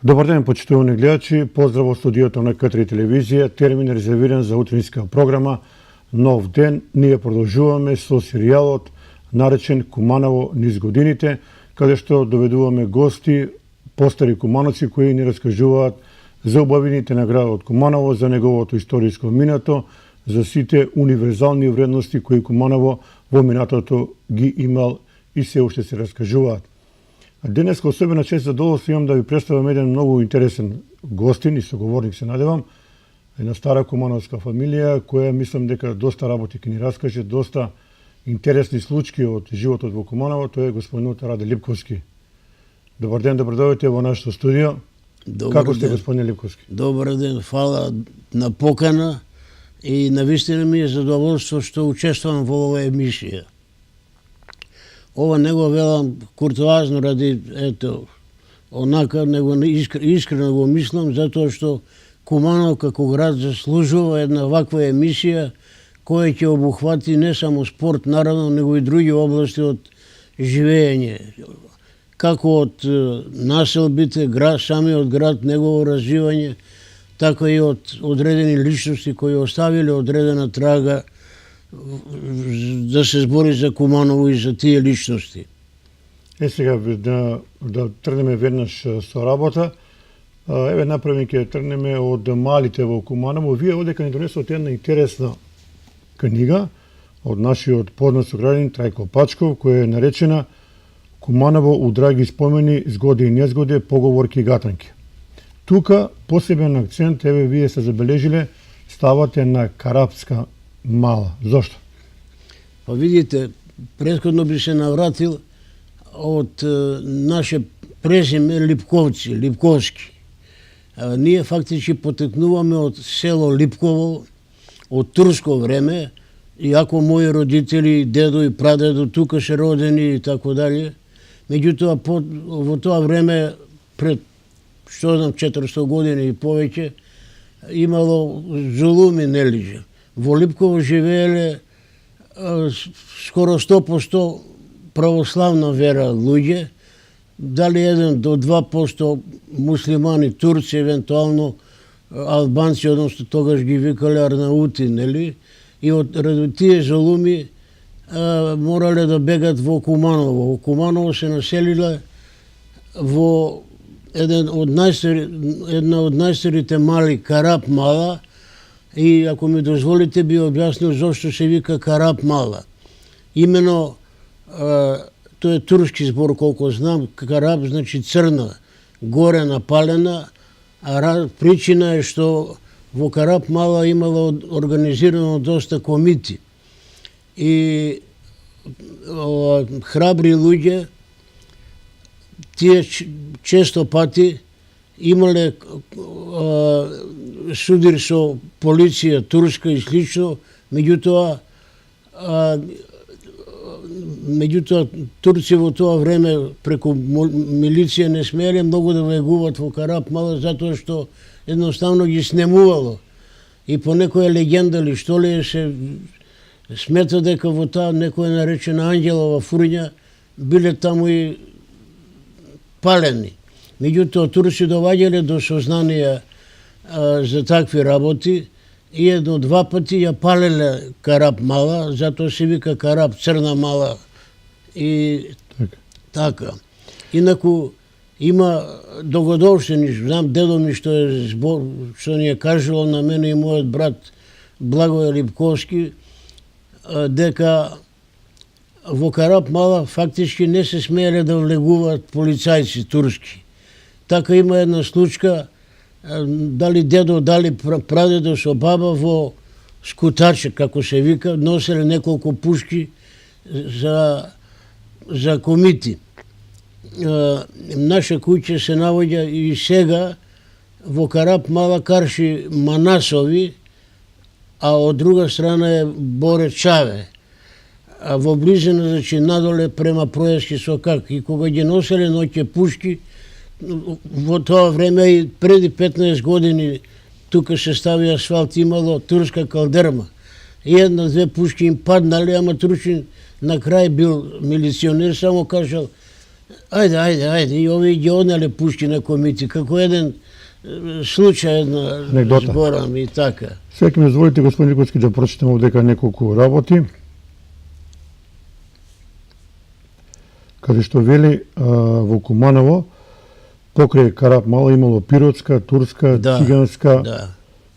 Добар ден, почитувани гледачи. Поздрав од студиото на К3 телевизија. Термин е резервиран за утринска програма Нов ден. Ние продолжуваме со серијалот наречен Куманово низ годините, каде што доведуваме гости, постари кумановци кои ни раскажуваат за убавините на градот Куманово, за неговото историско минато, за сите универзални вредности кои Куманово во минатото ги имал и се уште се раскажуваат. Денеска особена чест задоволство имам да ви представам еден многу интересен гостин и соговорник, се надевам, една стара кумановска фамилија која мислам дека доста работи ќе ни раскаже, доста интересни случаи од животот во Куманово. Тој е господинот Раде Липковски. Добар ден, добро дојдете во нашето студио. Како сте, господин Липковски? Добар ден, фала на покана и навистина ми е задоволство што учествувам во оваа емисија. Ова не го велам куртоазно ради, онака, него искрено го мислам, затоа што Куманово како град заслужува една ваква емисија која ќе обухвати не само спорт, наравно, него и други области од живење. Како од населбите, самиот град, негово развивање, така и од одредени личности кои оставиле одредена трага да се збори за Куманово и за тие личности. Сега да тргнеме веднаш со работа. Еве направи ќе тргнеме од малите во Куманово. Вие одека ни донесовте една интересна книга од нашиот познат сограѓанин Трајко Пачков, која е наречена Куманово у драги спомени, згоди и незгоди, поговорки и гатанки. Тука посебен акцент, еве вие се забележиле, ставате на Карапска мала. Зошто? Па видите, претходно би се навратил од наше презиме Липковци, Липковски. Ние фактички потекнуваме од село Липково, од турско време, иако мои родители, дедо и прадедо тука се родени и така дали. Меѓутоа, во тоа време, пред, 400 години и повеќе, имало зулуми, нелиџа. Во Липково живееле скоро 100% православна вера луѓе, дали 1 до 2% муслимани, турци, евентуално албанци, односно тогаш ги викале арнаути, нели? И од тие зулуми морале да бегат во Куманово. Во Куманово се населиле во една од најстарите мали Карап мала, и ако ми дозволите би објаснил зошто се вика Карап мала. Имено, тој е турски збор колку знам, Карап значи црна, горе напалена, а причина е што во Карап мала имало организирано доста комити. И храбри луѓе, тие често пати имале судир со полиција турска и слично, меѓутоа турци во тоа време преку милиција не смееле многу да влегуваат во Карап мала, затоа што едноставно ги снемувало. И по некоја легенда ли што ли се смета дека во таа некоја наречена Ангелова фурња биле таму и палени. Меѓутоа турци доваѓале до сознанија за такви работи и 1-2 пати ја палеле Карап мала, затоа се вика Карап црна мала и така. Инаку има догодовштини, знам дедо ми што е збор, што ни е кажувал на мене и мојот брат Благоје Липковски, дека во Карап мала фактички не се смееле да влегуваат полицајци турски. Така има една случка, дали дедо, дали прадедо со баба во скутаче, како се вика, носеле неколку пушки за комити. Наша куќа се наоѓа и сега во Карап Мала Карши Манасови, а од друга страна е Боре Чаве. А во близина, значи, надоле према Пројашки Сокак. И кога ги носеле ноќе пушки, во тоа време и преди 15 години тука се стави асфалт, имало турска калдерма. И една-две пушки им паднале, ама Турчин на крај бил милиционер, само кажал ајде, и овие ги однале пушки на комити, како еден случај, една зборам и така. Сега ќе ми дозволите, господин Ликовски, да прочитам овдека неколку работи, каде што вели во Куманово, покрај Карап Мала имало пиротска, турска, циганска,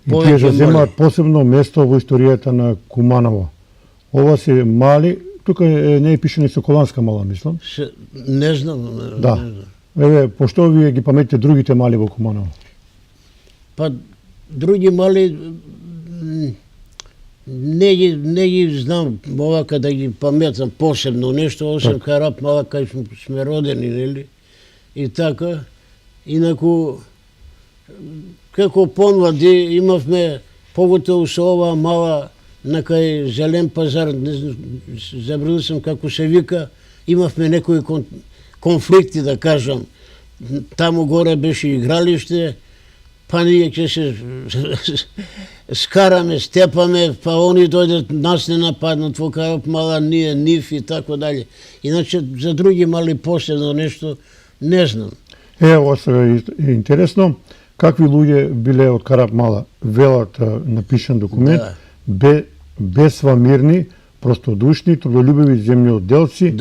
и тие ја земаат посебно место во историјата на Куманово. Ова се мали, тука не е пишено и Соколанска мала, мислам. Не знам. Да. Еве, пошто вие ги паметите другите мали во Куманово? Па, други мали, не ги знам овака да ги паметам посебно нешто, освен Карап Мала, кај сме родени, нели? И така, инаку, како понвади, имавме, поготово со ова мала, на кај Зелен пазар, не знам, забрил сам како се вика, имавме некои конфликти, да кажам. Таму горе беше игралиште, па ние ќе се скараме, степаме, па они дојдат, нас не нападнат во Карап Мала, ние нив и така дали. Иначе за други мали посебно нешто не знам. Ова сега е интересно. Какви луѓе биле од Карап Мала? Велат напишан документ, бесвамирни, простодушни, трудолюбиви земјоделци,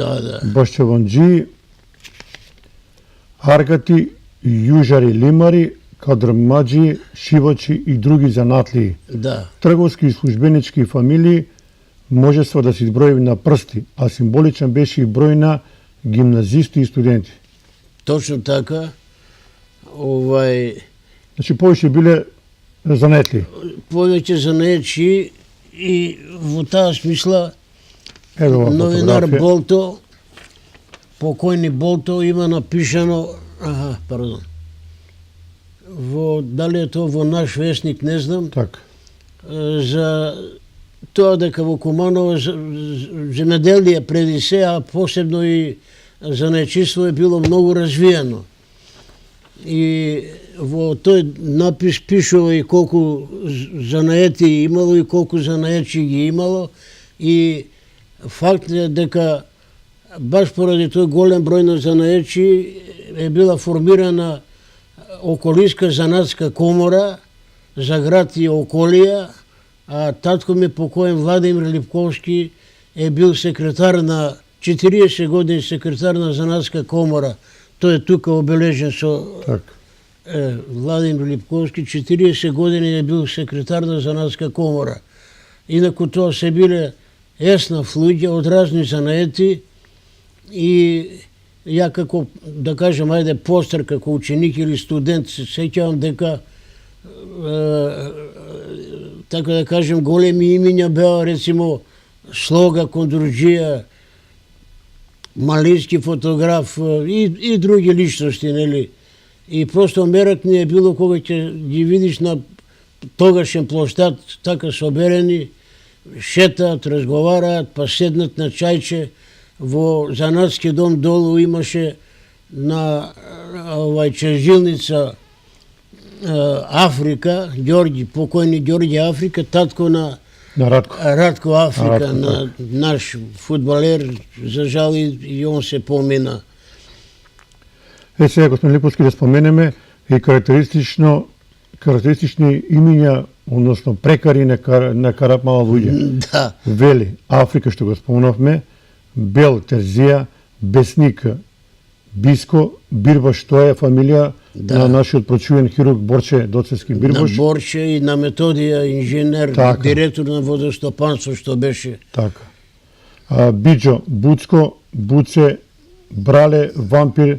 башчеванџии, аргати, јужари, лимари, кадрмаџи, шивачи и други занатлии. Трговски и службенички фамилии можество да се изброи на прсти, а символичен беше и број на гимназисти и студенти. Точно така. Значи повеќе биле занетли. Повеќе занетчи и во таа смисла новинар Болто, покојни Болто, има напишано, дали е тоа во наш вестник, не знам, за тоа дека во Куманово земеделие преди се, а посебно и занечиство е било многу развиено. И во тој напис пишува и колку занаети имало и колку занаечи ги имало, и факт е дека баш поради тој голем број на занаечи е била формирана околиска занатска комора за град и околија, а татко ми покоен Владимир Липковски е бил секретар на 40 години секретар на занатска комора. Тој е тука обележен со Владимир Липковски, 40 години е бил секретар на занатска комора. Инаку тоа се биле еснав луѓе од разни занаети и ја како, да кажем, ајде постар, како ученик или студент, се сеќавам дека така да кажем, големи имиња беа, рецимо, Слога Кондруџија, малински фотограф и други личности, нели? И просто мерак ни е било кога ќе ги видиш на тогашен площад, така соберени, шетаат, разговараат, па седнат на чајче. Во занатски дом долу имаше на чежилница Африка, покојни Ѓорѓи Африка, татко на Радко Африка, на наш фудбалер, за жал и он се помина. Сега, господин Липовски, да споменеме и карактеристични имиња, односно прекари на Карап Мала луѓе. Вели Африка, што го спомнавме, Бел Терзија, Бесник Биско, Бирбаш, тоа е фамилија на нашиот прочувен хирург Борче Доцевски Бирбаш. На Борче и на Методија, инженер, директор на водостопанство, што беше. Така. Биджо Буцко, Буце, Брале, Вампир,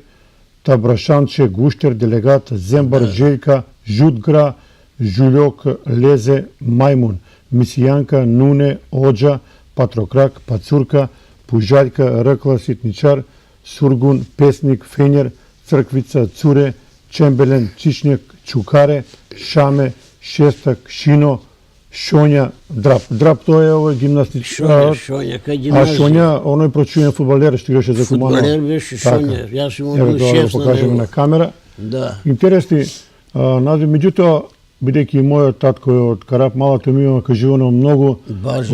Табрашанче, Гуштер, делегат, Зембар, Желјка, Жутгра, Жулјок, Лезе, Мајмун. Мисијанка, Нуне, Оджа, Патрокрак, Пацурка, Пужаljка, Ркла, Ситничар, Сургун, Песник, Фенјер, Црквица, Цуре, Чембелен, Чичњак, Чукаре, Шаме, Шестак, Шино, Шоња, Драп. Драп тоа е овој гимнастич. Шоња, кај А гимназија. Шоња, оној прочуен фудбалер што играше за Куманово. Фудбалер беше Шоња. Јас сум Еве бил тоа шеф го на покажеме него. на камера. Да. Интересни назив, меѓутоа, бидејќи мојот татко е од Карап мала, тој ми има кажувано многу Баш,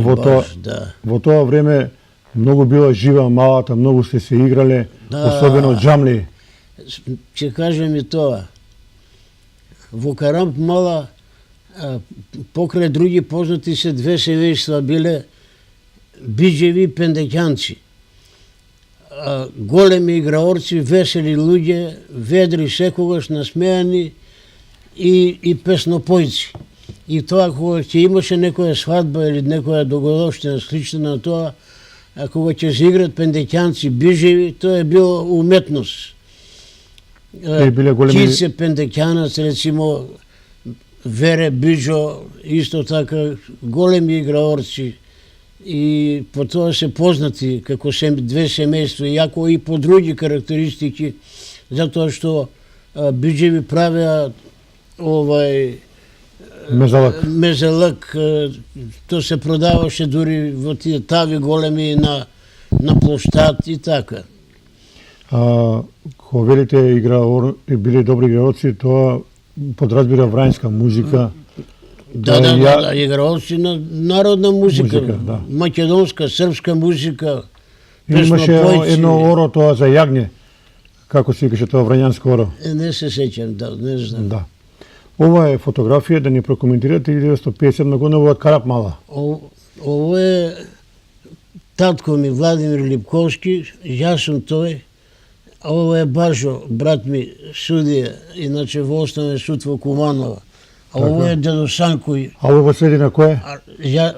да. во тоа време многу била жива малата, многу сте се играле, Да. особено џамли. Ќе кажем и тоа. Во Карап мала, покрај други познати се две семејства биле биџеви и пендеќанци. Големи играорци, весели луѓе, ведри секогаш, насмејани и песнопојци. И тоа кога ќе имаше некоја свадба или некоја догодовштина слична на тоа, а кога ќе се играт пендеќанци биџеви, тоа е било уметност. Биле големи Кице пендеќанац, рецимо, Вере Биџо, исто така големи играорци и по тоа се познати како две семејства, иако и по други карактеристики, затоа што биџеви правеа мезелак, тоа се продаваше дури во тие тави големи на плоштад и така. Кога велите биле добри играоци, тоа подразбира врањска музика. Да, играоци на народна музика, да. македонска, српска музика, Имаше песнопојци. едно оро тоа за јагње, како се викаше тоа врањанско оро. Не се сеќам, да, не знам. Да. Ова е фотографија, да ни прокоментирате 1957 година во Карап мала. Ово е татко ми Владимир Липковски, јас сум тој. Ово е Бажо, брат ми, судија, иначе во Основен суд во Куманово. А ово е дедо Санко. А ово во средина кој е?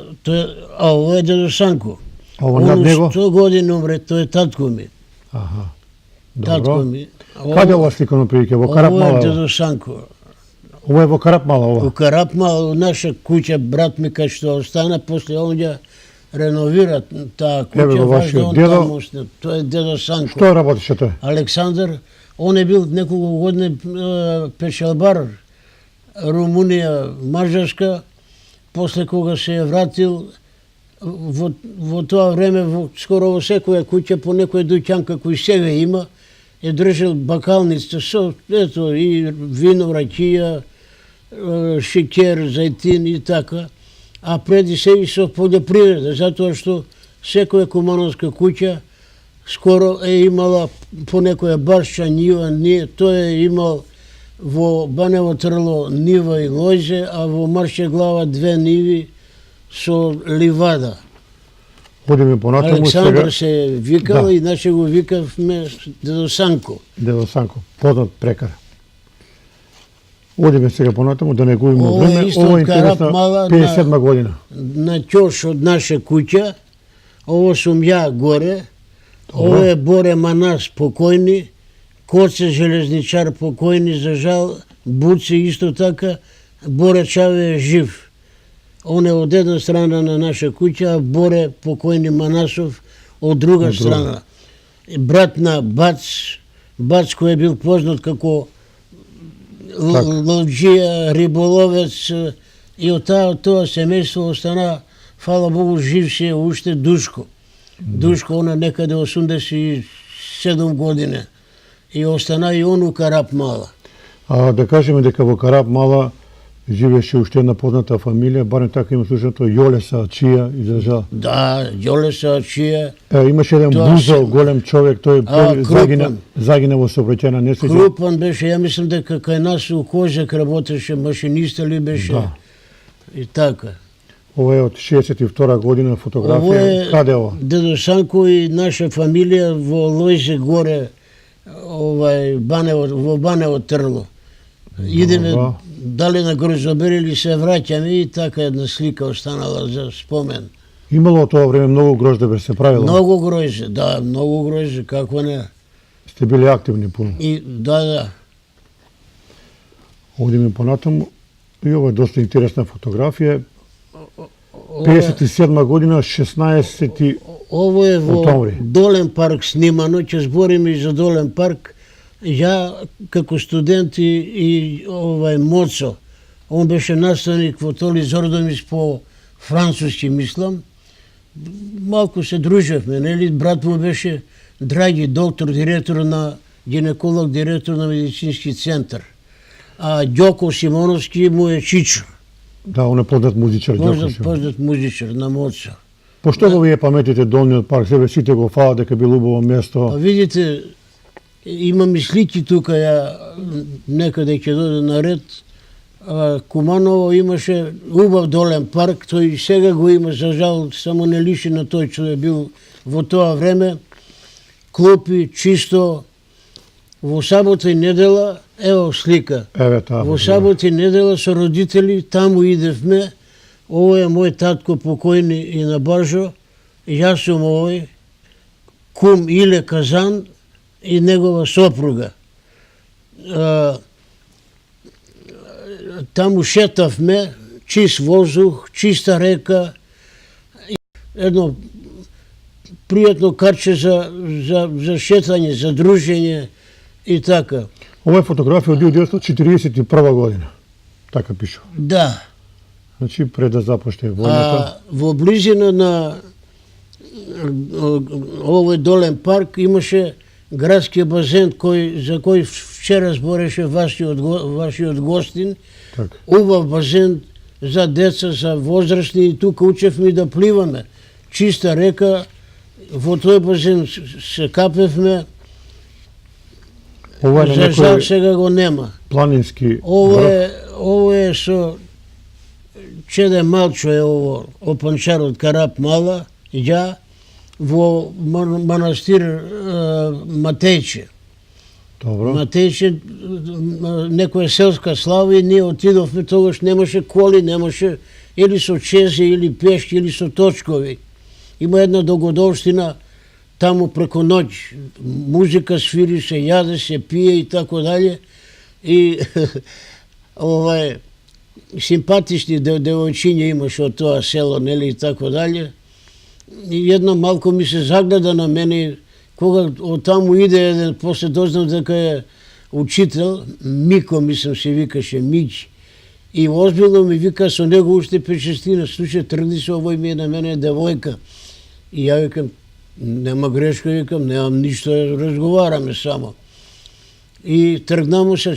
Ово е дедо Санко. А ово над него? 100 години умре, тој е татко ми. Аха. Татко Добро. ми. Каде ова сликано прилike? Во Карап Ово е мала? дедо Санко. Ова е во Карап мала ова? Во Карап мала, наша куќа, брат ми кај што остана, после онѓа реновира таа Еве куќа, го вашиот дедо. Тој е дедо Санко. Што работеше тој? Александар, он е бил неколку години пешелбар, Румунија, Мажарска, после кога се е вратил, во тоа време, скоро во секоја куќа, по некој дуќан, како и сега има, е држал бакалница со, ето, и вино, ракија, шекер, зајтин и така, а преди се и со полјопривреда, затоа што секоја кумановска куќа скоро е имала по некоја барша, нива, тој е имал во Банево Трло нива и лојзе, а во Марше Глава 2 ниви со ливада. Одиме понатаму Александр сега. се викал, Да. иначе го викавме дедо Санко. Дедо Санко, познат прекар. Одиме сега понатаму, да не губиме Ова е време. исто Ова е од Карап интересна мала 57 година. На ќош од наша куќа, ово сум ја горе, ово е Боре Манас покојни, Коце железничар покојни, за жал, Буци исто така, Боре Чаве е жив. Он е од една страна на наша куќа, а Боре покојни Манасов од друга страна. Брат на Бац, Бац кој е бил познат како ловџија, риболовец, и од тоа семејство остана, фала Богу, жив се уште Душко. Душко, она некаде 87 години. И остана и он у Карап мала. А да кажеме дека во Карап мала живееше уште една позната фамилија, барем така има слушнато, Јолеса Ачија, изражал. Да, Јолеса Ачија. Имаше еден Тоа бузол, голем човек, тој Крупан. загина во сообраќајна несреќа. Крупан беше, ја мислам дека кај нас у Козак работеше, машиниста ли беше? Да. И така. Ова е од 62 година Ово фотографија. е Каде е ова? дедо Санко и наша фамилија во Лојзе горе, во Банево Трло. Идеме Добро. дали на Грозобер или се враќаме и така една слика останала за спомен. Имало тоа време многу гроздебе се правило. Многу гројзе, да, многу гројзе, како не. Сте били активни пуно. И да. Одиме понатаму. И ова е доста интересна фотографија. 57 година, 16 Ovo je во Октомври. Долен парк снимано, ќе збориме и за Долен парк. Ја како студент и Моцо, он беше наставник во Толи Зордомис по француски, мислам. Малку се дружевме, нели? Брат му беше Драги, доктор, директор на гинеколог, директор на медицински центар. А Ѓоко Симоновски му е Чичо, Да, он е познат музичар. познат музичар на Моцо. Пошто го вие паметите Долниот парк, себе сите го фала дека бил убаво место. А видите, имам и слики тука, ја некаде ќе дојде на ред. Куманово имаше убав Долен парк, тој и сега го има, за жал, само не лиши на тој што е бил во тоа време. Клопи, чисто, во сабота и недела, ево слика. Еве таа. Во сабота и недела со родители, таму идевме. Ово е мој татко покојни и на Бажо, јас сум овој, кум Иле Казан и негова сопруга. Таму шетавме, чист воздух, чиста река, едно пријатно карче за шетање, за дружење и така. Ова е фотографија од 1941 година. Така пишува. Да. Значи пред да започне војната. Во близина на овој Долен парк имаше градски базен за кој вчера збореше вашиот гостин. Така. Убав базен за деца, за возрастни, и тука учевме да пливаме. Чиста река, во тој базен се капевме. Ова е на За жал некој сега го нема. планински Ово е со Чеде Малчо е ово, опанчарот Карап Мала, ја во манастир Матејче. Добро. Матејче, некоја селска слава, и ние отидовме, тогаш немаше коли, немаше или со чези, или пешки, или со точкови. Има една догодовштина, таму преко ноќ, музика свири, се јаде, се пие и тако дале. И симпатични девојчиња имаше од тоа село, нели, и тако дале. И една малку ми се загледа на мене, кога од таму иде еден, после дознав дека е учител, Мико, мислам се викаше, Миќи. И озбилно ми вика, со него уште 5-6 случаи, тргни се, овој ми е на мене девојка. И ја викам, нема грешка, викам, немам ништо, разговараме само. И тргнамо се,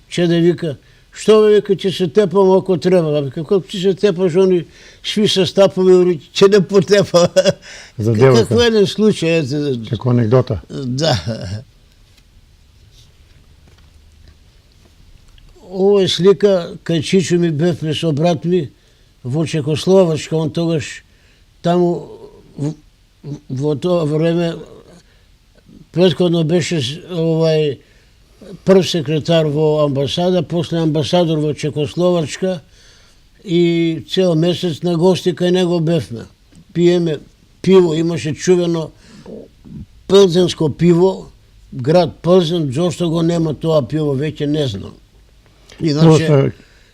Чеде вика, што бе, вика, ќе се тепам ако треба. Вика, како ќе се тепаш, они сви се стапови, ќе не потепа. За девојка. Како еден случај, ете. Како анегдота. Да. Ова е слика, кај Чичо ми бевме со брат ми во Чекословачка, он тогаш таму во тоа време претходно беше прв секретар во амбасада, после амбасадор во Чекословачка, и цел месец на гости кај него бевме. Пиеме пиво, имаше чувено пилзенско пиво, град Пилзен, зошто го нема тоа пиво, веќе не знам.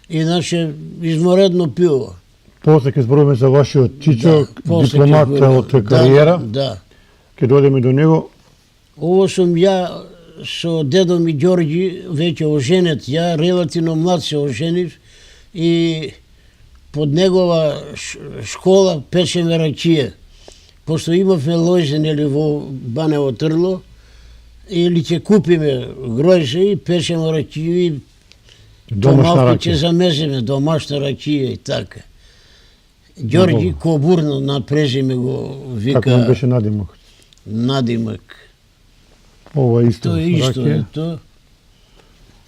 Иначе изморедно пиво. После ќе зборуваме за вашиот Чичо, дипломат од кариера. Да. Ќе дојдеме до него. Ово сум ја со дедо ми Ѓорѓи, веќе оженет. Ја релативно млад се оженив и под негова школа печеме ракија. Пошто имавме лојзе, нели, во Банево Трло, или ќе купиме гројзе и печеме ракија и помалку ќе замеземе домашна ракија и така. Ѓорѓи Кобурно на презиме го вика. Како му беше надимок? Надимак. Ова исто. Тоа исто е тоа.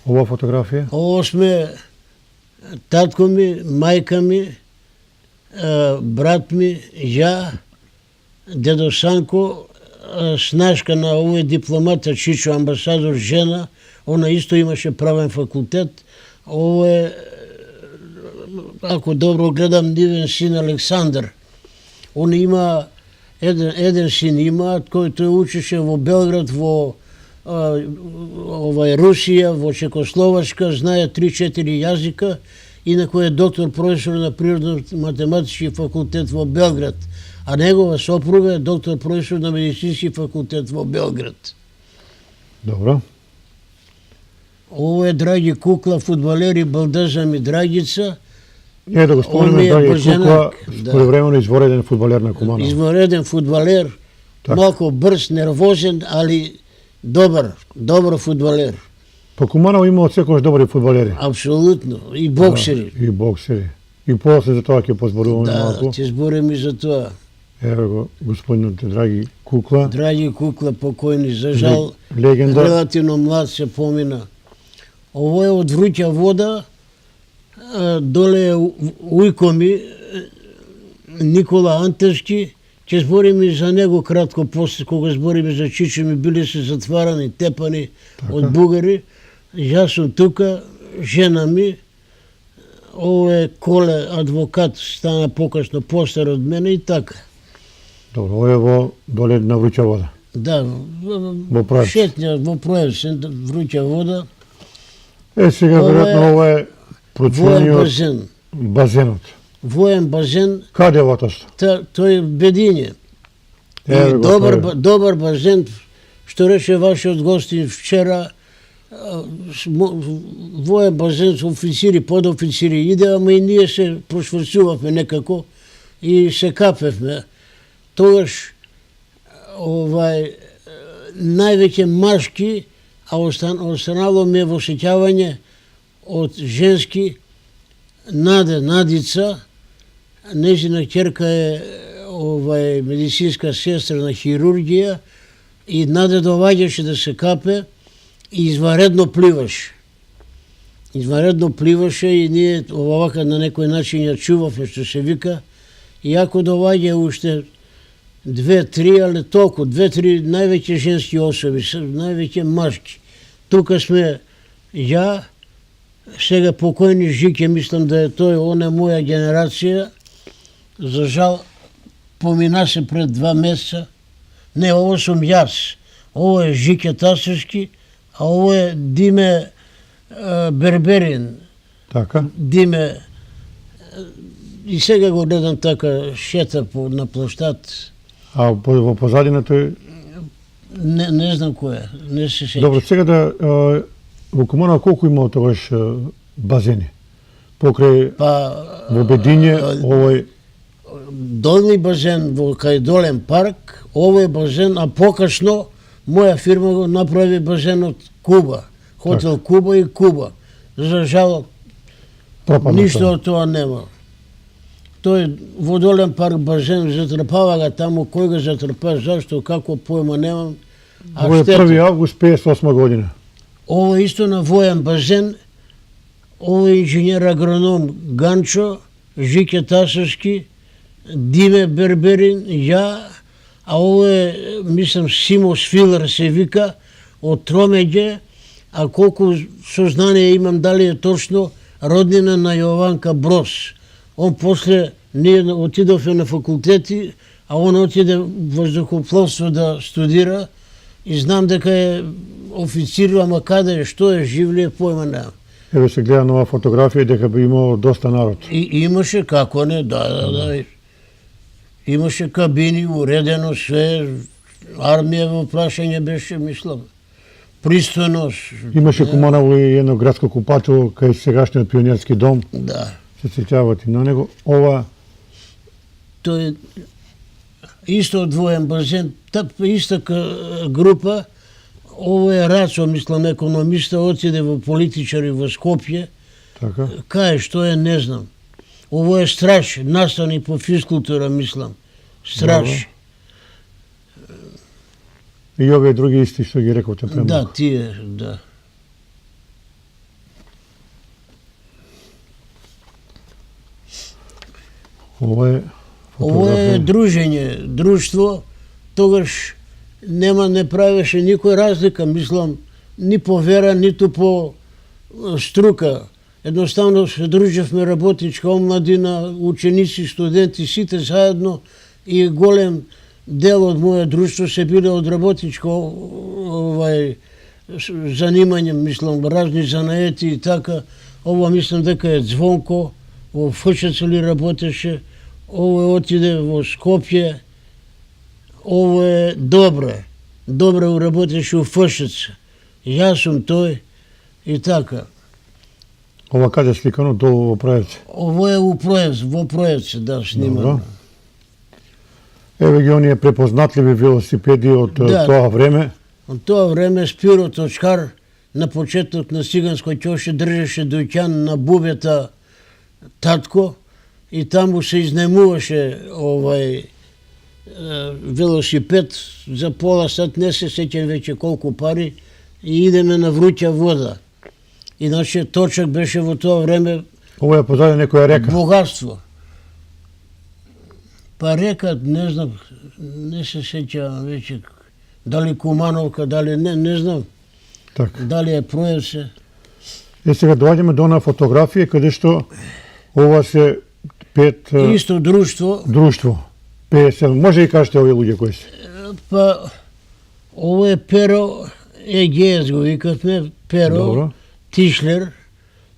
Ова фотографија? Ово сме татко ми, мајка ми, брат ми, ја, дедо Санко, снашка на овој дипломата Чичо, амбасадор, жена, она исто имаше правен факултет. Ово е, ако добро гледам, нивен син Александар. Он има, еден син има, кој тој учеше во Белград, во Русија, во Чекословачка, знае 3-4 јазика инако е доктор професор на природно-математички факултет во Белград, а негова сопруга е доктор професор на медицински факултет во Белград. Добро. Ово е Драги Кукла, фудбалер и балдажа ми Драгица. Да го спомнеме, Он е Драги Боженак, Кукла, да. своевремено извореден фудбалер на Куманово. Извънреден фудбалер, Така. малко бърз, нервозен, али добър фудбалер. По Куманово има секојаш добри фудбалери. Абсолютно. И боксери. И боксери. И после за тоа ќе позборуваме Да, малку. ќе зборим и за тоа. Ево го господинот Драги Кукла, Драги Кукла покойни, за жал, легенда. релативно млад се помина. Ово е од вруќа вода, доле е ујко ми, Никола Антевски, ќе збориме и за него кратко после, кога збориме за Чичо ми, били се затварани, тепани од бугари. Јас сум тука, жена ми, ово е Коле, адвокат, стана покасно постар од мене и така. Добро, ово е во доле на вруќа вода. Да, Во Проевс. шетња во Проевсен, вруќа вода, Сега Ова е веројатно ова е воен процениот базен. базенот. Воен базен, Каде во тоа? тој Бедиње. Еве И го, добар базен, што рече вашиот гостин вчера, воен базен со офицери, подофицери иде, ама и ние се прошврцувавме некако и се капевме. Тогаш највеќе машки, а останало ми е во сеќавање од женски Надица, незина ќерка е медицинска сестра на хирургија и Наде доаѓаше да се капе и изваредно пливаше. Изваредно пливаше и ние овака на некој начин ја чувавме, што се вика, и ако доаѓа уште 2-3, али толку, 2-3 највеќе женски особи, највеќе машки. Тука сме ја, сега покојни Жике, мислам да е тој, он е моја генерација. За жал, помина се пред 2 месеца. Не, ово сум јас. Ово е Жике Тасевски, а ово е Диме Берберин. Така. Диме, и сега го гледам така, шета на площад. А во позадина тој... Не знам кој е, не се сеќам. Добро, сега да... Во Куманово колку има тогаш базени? Покрај во Бедиње, овој... Долни базен во кај Долен парк, овој базен, а покашно моја фирма го направи базенот Куба. Хотел Куба и Куба. За жал, пропадна ништо тоа. од тоа нема. Тој во Долен парк базен затрпава га таму, кој го затрпа, зашто, како појма немам. Ово е 1 август 58 година. Ово е исто на воен базен, ово е инженер агроном Ганчо, Жике Тасовски, Диме Берберин, ја, а ово е, мислам, Симо Свилер се вика, од Тромеѓе, а колку сознание имам дали е точно, роднина на Јованка Брос. Он после, ние отидовме на факултети, а он отиде воздухопловство да студира и знам дека е официр, ама каде е, што е, жив ли е, појма немам. Еве се гледа нова фотографија дека би имало доста народ. И имаше, како не, да. Имаше кабини, уредено све, армија во прашање беше, мислам, пристојно. Имаше Куманово и едно градско купатило кај сегашниот пионерски дом. Да. Се сеќавате на него. Ова Тој исто одвоен базен, иста група, ово е Рацо, мислам, економиста, отиде во политичари во Скопје. така. Кај, што е, не знам. Ово е Страш, наставник по физкултура, мислам. Страш. И овие други исти што ги рековте према. Да, тие, да. Ова е Ово е дружење, друштво, тогаш не правеше никој разлика, мислам, ни по вера, ниту по струка. Едноставно се дружевме работничка омладина, ученици, студенти, сите заедно и голем дел од моје друштво се биле од работничко занимање, мислам, разни занаети и така. Ова мислам дека е Звонко, во ФШЦ ли работеше, ово отиде во Скопје, ово е Добре. Добре работеше у ФШЦ. Јас сум тој и така. Ова каде сликано долу во Проевце? Ово е во Проевце, да, снимано. Добро. Еве ги оние препознатливи велосипеди од Да. тоа време. Од тоа време Спиро Точкар на почеток на Циганској ќоше држеше дуќан на бубета татко и таму се изнемуваше велосипед за пола сат, не се сеќам веќе колку пари, и идеме на вруќа вода. Иначе Точак беше во тоа време Ова е позади некоја река. богатство. Па река, не знам, не се сеќавам веќе дали Кумановка, дали не знам, Така. дали е Проевце. Сега доаѓаме до она фотографија каде што ова се 5 Исто друштво, друштво. 50. Може и кажете овие луѓе кои се? па ово е Перо Егеец го викавме, Перо Добро. Тишлер,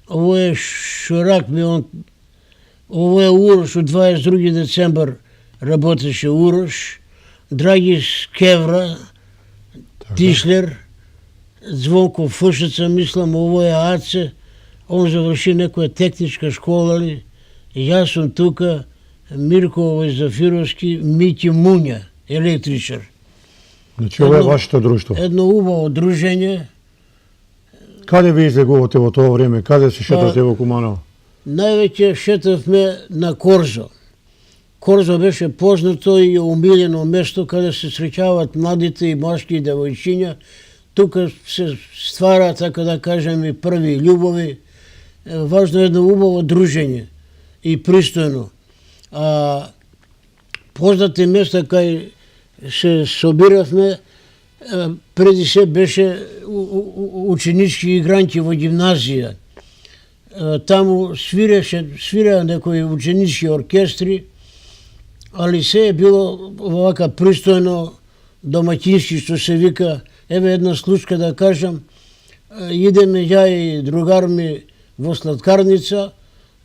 ово е Шурак Мион, ово е Урош, од 22 децембар работеше Урош, Драги Скевра, Тишлер, Звонко ФШЦ, мислам, ово е Аце, он заврши некоја техничка школа ли, јас сум тука, Мирко Зафировски, Мики Муња, електричар. Значи ова е Едно- вашето друштво. Едно убаво дружење. Каде ви излегувате во тоа време? Каде се шетате во Куманово? Највеќе шетавме на Корзо. Корзо беше познато и умилено место каде се среќаваат младите и мошки и девојчиња. Тука се ствара, така да кажем, и први љубови. Важно е едно убаво дружење и пристојно. А познати места кај се собиравме, преди се беше ученички игранки во гимназија. Таму свираа некои ученички оркестри, али се е било овака пристојно, домаќински, што се вика. Еве една случка да кажам, идеме ја и другар ми во сладкарница,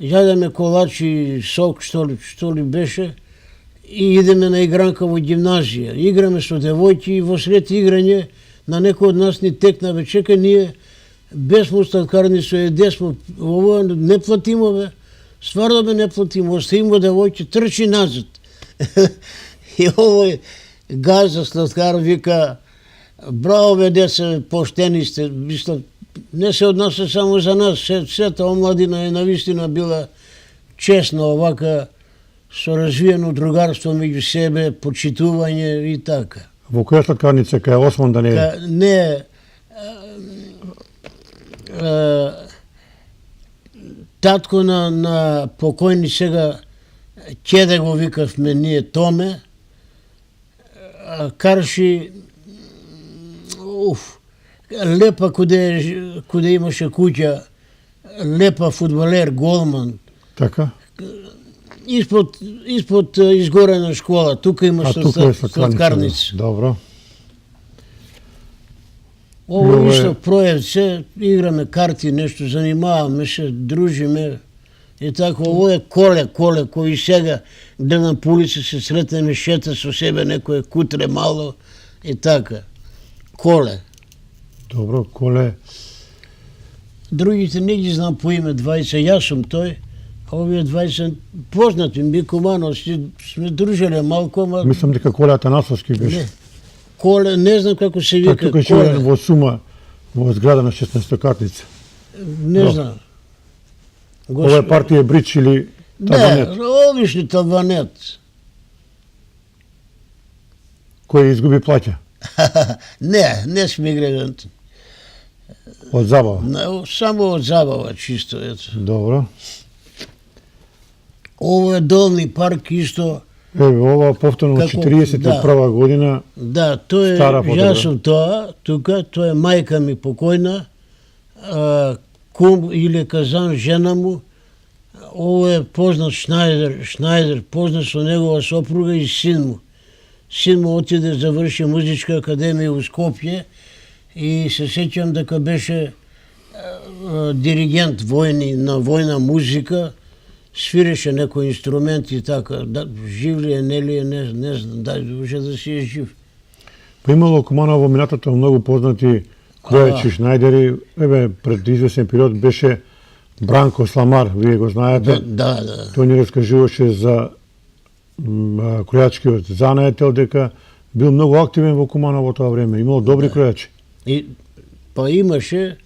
јадеме колачи и сок, што ли беше, и идеме на игранка во гимназија. Играме со девојки и во сред играње на некој од нас ни текнаве, чекај, ние без му сладкарница едесмо, ово не платимо бе, стварно бе не платимо, оставимо девојки, трчи назад. И овој газа сладкар вика, браво бе деца, поштени сте, мислам, не се однася само за нас, сета омладина е навистина била честна, овака, со развиено другарство меѓу себе, почитување и така. Во која сладкарница? Кај Осман да не е? Не, татко на покојни сега, Ќеде го викавме ние Томе, карши, Лепа куде имаше куќа, Лепа фудбалер, голман, Така? Испод изгорена школа, тука има А тука е сладкарница. сладкарница. Добро. Ово исто Проевце, играме карти, нешто, занимаваме се, дружиме. И така, ово е Коле, кој сега гледам по улица се сретнеме, шета со себе некој кутре мало и така. Коле. Добро, Коле. Другите не ги знам по име, двајца, јас сум тој, а овие двајца познати, Мико Манов, сме дружеле малку, ама Мислам дека Коле Атанасовски беше. не. Коле, не знам како се Така вика, тука ќе Коле, во Сума, во зграда на 16 катница. не знам. Ова е партија Брич или Табанет, Не, обични табанет. кој изгуби плаќа Не сме играли. од забава. Само од забава, чисто, ето. Добро. Ово е Долни парк, исто. Еве, ова повторно од Како- 41 година. Да, тој е, Стара фотографија. јас сум тоа, тука, тоа е мајка ми покојна, кум или казан, жена му. Ово е познат Шнајдер, познат со негова сопруга и син му. Син му отиде, заврши музичка академија у Скопје и се сеќам дека беше диригент на војна музика, свиреше некој инструмент и така. Да, жив ли е, не знам, може да си е жив. Па имало Куманово во минатото многу познати кројачи, шнајдери. Пред извесен период беше Бранко Сламар, вие го знаете. Да. Тој ни раскажуваше за кројачкиот занаетел, дека бил многу активен во Куманово тоа време. Имало добри кројачи. Па имаше,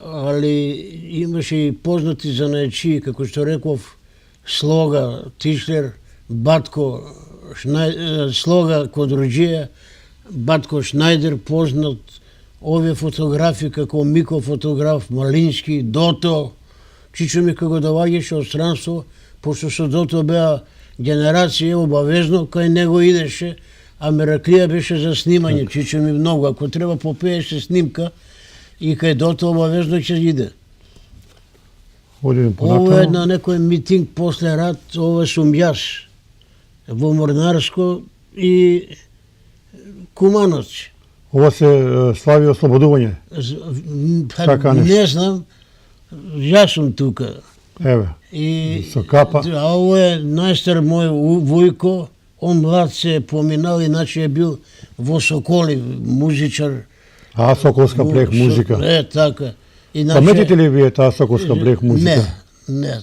али имаше и познати занаечии, како што реков, Слога Тишлер, Батко Слога Кодруџија, Батко Шнајдер, познат, овие фотографи како Мико фотограф, Малински, Дото, Чичо ми како доаѓаше од странство, пошто со Дото беа генерација, обавезно кај него идеше, а Мераклија беше за снимање, Чичо ми многу, ако треба попееше снимка, и кај Дото обавезно ќе иде. Ово е на некој митинг после рат, ово сум јас, во Морнарско и Кумановци. Ова се слави ослободување. Не знам, јас сум тука. Еве, со капа. А ово е најстар мој Вујко, он млад се поминал, иначе е бил во Соколи, музичар. Соколска блех музика. Така. Паметите ли вие таа Соколска блех музика? Не.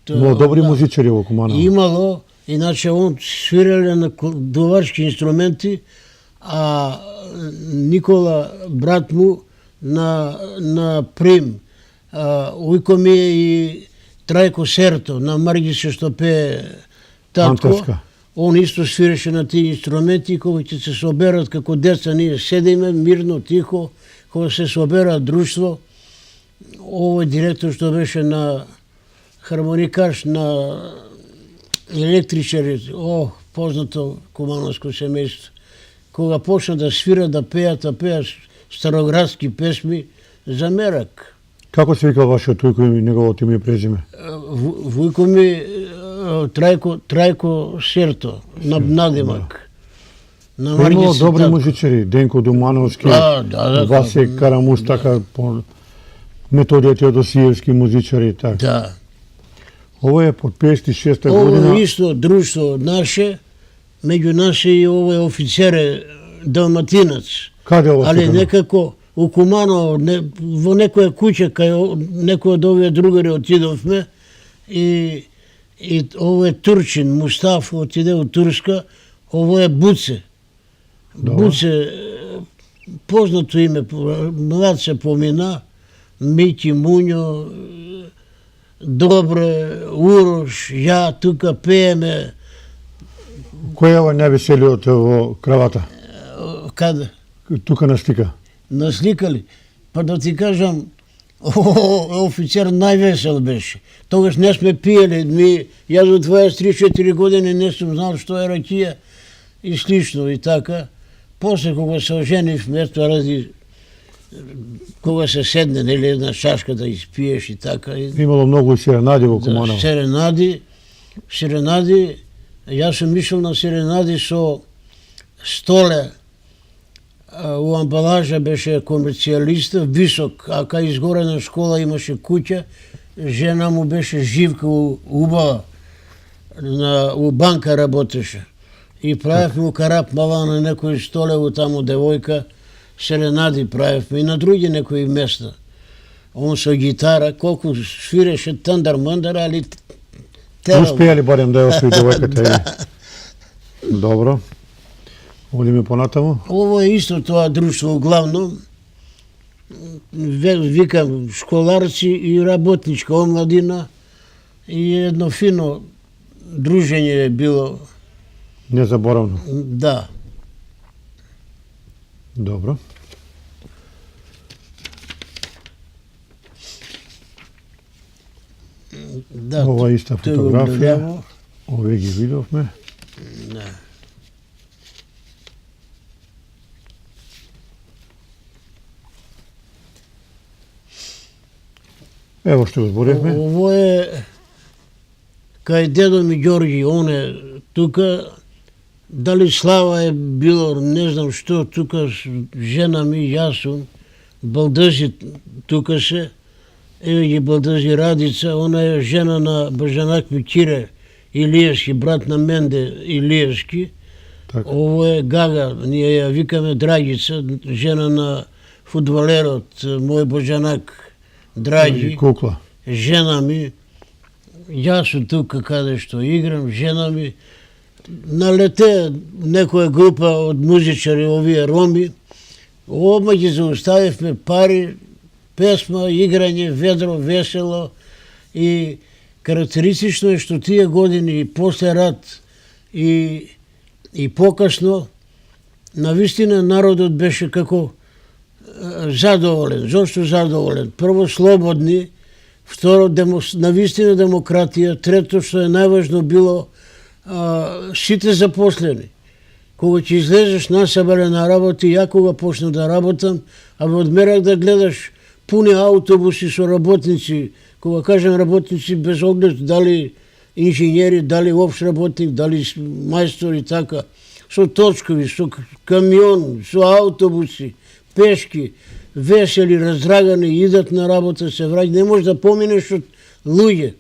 Но добри музичари во Куманово. Имало, иначе он свиреле на дуварски инструменти, а Никола, брат му, на прим. Ујко ми е и Трајко Серто, на Маргисе што пее татко. Антеска. Он исто свиреше на тие инструменти, кога ќе се соберат како деца, ние седиме мирно, тихо, кога се соберат друштво. Овој директор што беше на хармоникаш, на електричари, познато кумановско семејство. Кога почна да свира, да пеат староградски песми, замерак. Како се викал вашиот Вујко и неговото име и презиме? Вујко ми Трајко Серто, надимак. Имало добри музичари, Денко Думановски, Васе Карамус, така, Методија Теодосиевски музичари, така. Да. Ово е под 56-та година. Ово е исто друштво наше, меѓу нас и овој офицер е далматинец. Каде ово? Али некако у Куманово, во некоја куќа, кај некој од овие другари отидовме, и ово е Турчин, Мустаф отиде у Турска, ово е Буце. Буце, познато име, млад се помина, Мики, Муњо, Добре, Урош, ја тука пееме. Кој е највеселиот во кравата? Каде? Тука на слика. На слика ли? Па да ти кажам, офицер највесел беше. Тогаш не сме пиели, јас до 23-4 години не сум знал што е ракија и слично и така. После кога се оженивме, ради кога се седне, нели, една шашка да испиеш и така. Имало многу серенади во Куманово. Серенади, јас сум ишел на серенади со Столе, у амбалажа беше комерцијалиста, висок, а кај изгорена школа имаше куќа, жена му беше Живка убава, у банка работеше. И правевме у Карап мала на некој Столево таму девојка, серенади правевме и на други некои места. Он со гитара, колку свиреше тандар-мандар, али терал. Успеа ли барем да ја освои девојката? Добро. Одиме понатаму? Ово е исто тоа друштво главно. Викам школарци и работничка омладина и едно фино дружење е било. Незаборавно. Да. Добро. Да, ова е иста фотографија. Овие ги видовме. Да. Ево што го зборевме. Ово е кај дедо ми Ѓорги, он е тука, дали слава е било, не знам што, тука жена ми, јас сум, балдажи тука се, Еве ги Балдъзи Радица, она е жена на Бажанак Микире Илиевски, брат на Менде Илиевски. Така. Ovo je Gaga, ние ја викаме Драгица, жена на фудбалерот мој Божанак Драги, Кукла. жена ми, јас сум тука каде што играм, жена ми, налете некоја група од музичари, овие роми, ома ги зауставивме пари, песма, играње, ведро, весело и карактеристично е што тие години и после рат и покасно, навистина народот беше како задоволен. Зошто задоволен? Прво слободни, второ навистина демократија, трето што е најважно било сите запослени. Кога ќе излезеш насабале на работа, ја кога почна да работам, одмерах да гледаш пуни автобуси со работници, кога кажем работници без оглед дали инженери, дали општ работник, дали мајстори, така, со точкови, со камион, со автобуси, пешки, весели, раздрагани, идат на работа, се враќаат. Не можеш да поминеш од луѓе.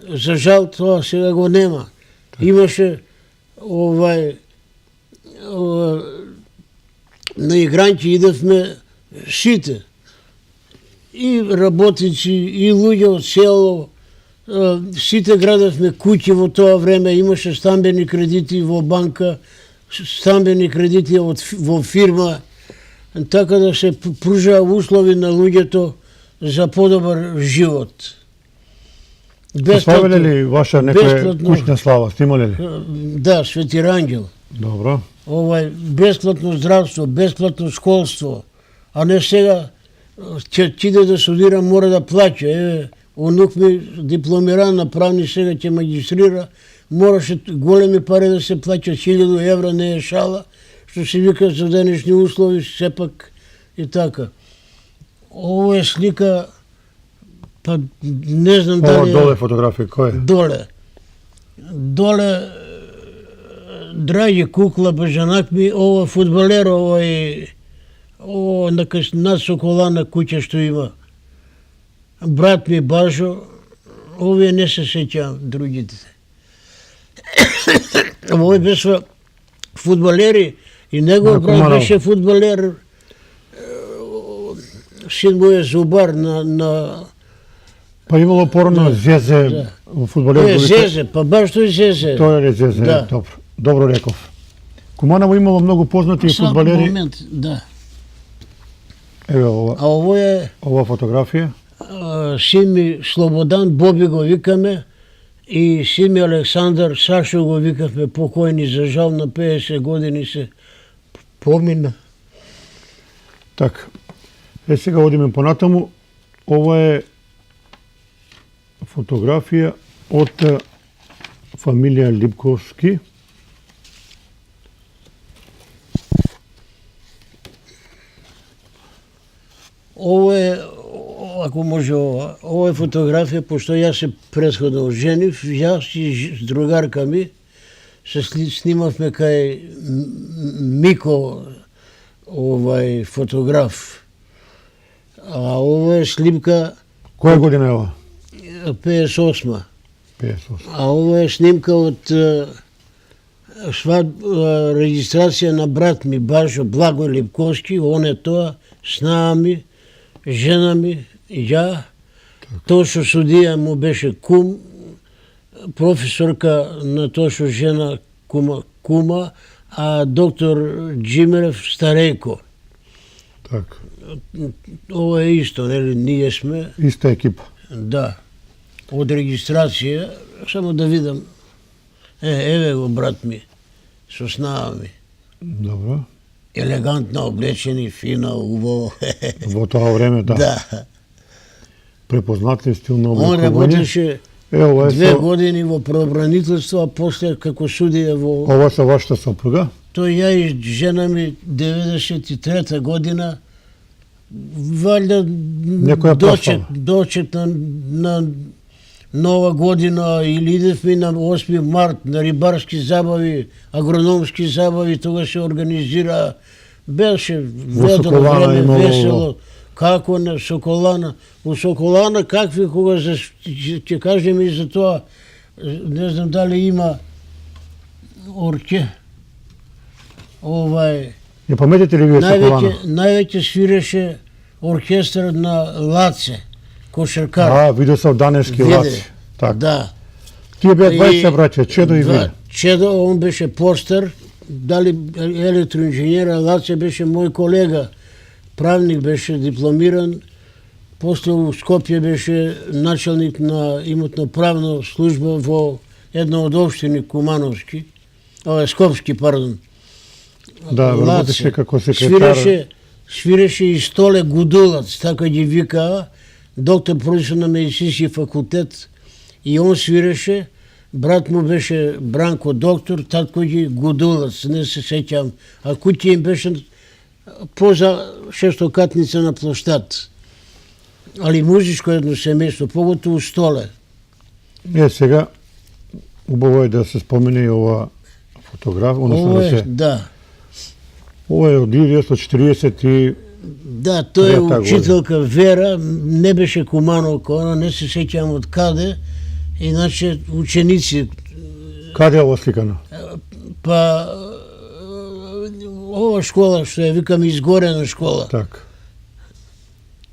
За жал тоа сега го нема. Имаше на игранки идевме сите. И работници, и луѓе од село, сите градевме куќи во тоа време, имаше стамбени кредити во банка, стамбени кредити во фирма, така да се пружаа услови на луѓето за подобар живот. Славеле ли ваша некоја куќна слава? Снимале ли? Да, Свети Рангел. Добро. Бесплатно здравство, бесплатно школство, а не сега ќе иде да студира, мора да плаќа. Онук ми дипломиран на правни, сега ќе магистрира, мораше големи пари да се плаќа, 1000 евра не е шала, што се вика за денешни услови, сепак и така. Ово е слика, па не знам дали... Ова доле фотографија, кој е? Доле. Доле, Драги Кукла, Бажанак ми, ова фудбалер, ова над Соколана куќа што има. Брат ми Бажо, овие не се сеќавам другите. Овој беше фудбалери и негов брат беше фудбалер. Син му е зубар на... Па имало порано Зезе, фудбалер. Зезе, па баш тој Зезе. Тој е Зезе, добро. Добро реков. Куманово имало многу познати фудбалери. Момент, да. Еве ова. А ово е... Ова фотографија. Син ми Слободан, Боби го викаме, и син ми Александар, Сашо го викавме, покојни, за жал на 50 години се помина. Така. Сега одиме понатаму. Ова е фотографија од фамилија Липковски. Ово е, ако може ова е фотографија, пошто јас се претходно оженив, јас и другарка ми се снимавме кај Мико, фотограф. А ова е снимка... Која година е ова? 58. 58. А ова е снимка од регистрација на брат ми Бажо Благо Липковски, он е тоа, снаа ми, жена ми, ја, Тошо судија му беше кум, професорка на Тошо жена кума, а доктор Джимерев старејко. Така. Ова е исто, нели, ние сме... Иста екипа. Да. Од регистрација, само да видам. Еве го брат ми, со снаа ми. Добро. Елегантно облечени, фина, убаво. Во тоа време, да. Да. Препознатли стил на Он обликување. работеше Ова е 2 години во правобранителство, а после како судија во... Ова са вашата сопруга? Тој ја и жена ми 93 година, валјда дочек на Нова година или идевме на 8 март на рибарски забави, агрономски забави, тога се организира, беше ведро време, весело, Како на Соколана? У Соколана какви, кога ќе кажем и за тоа, не знам дали има Не паметите ли вие Соколана? Највеќе свиреше оркестар на Лаце, кошаркар. Видео сам Даневски Лаци. Так. Да. Тие беа 20 браќа, Чедо и вие. Чедо, он беше постар, дали електроинженера, Лаце беше мој колега, правник беше дипломиран, после у Скопје беше началник на имотно-правна служба во една од општини Кумановски, Скопски, пардон. Да, работеше како секретар. Свиреше и Столе Гудулац, така ги викаа, доктор професор на медицински факултет, и он свиреше, брат му беше Бранко доктор, татко ги Гудулац, не се сеќам, а куќа им беше поза шестокатница на площад. Али музичко едно семејство, поготово Столе. Сега, убаво е да се спомене и ова фотограф, Да. Ова е од 1940 и... Да, тој е учителка Вера, не беше Кумановка, она не се сеќам од каде, иначе ученици. Каде е ова сликано? Па, ова школа, што ја викам изгорена школа. Так.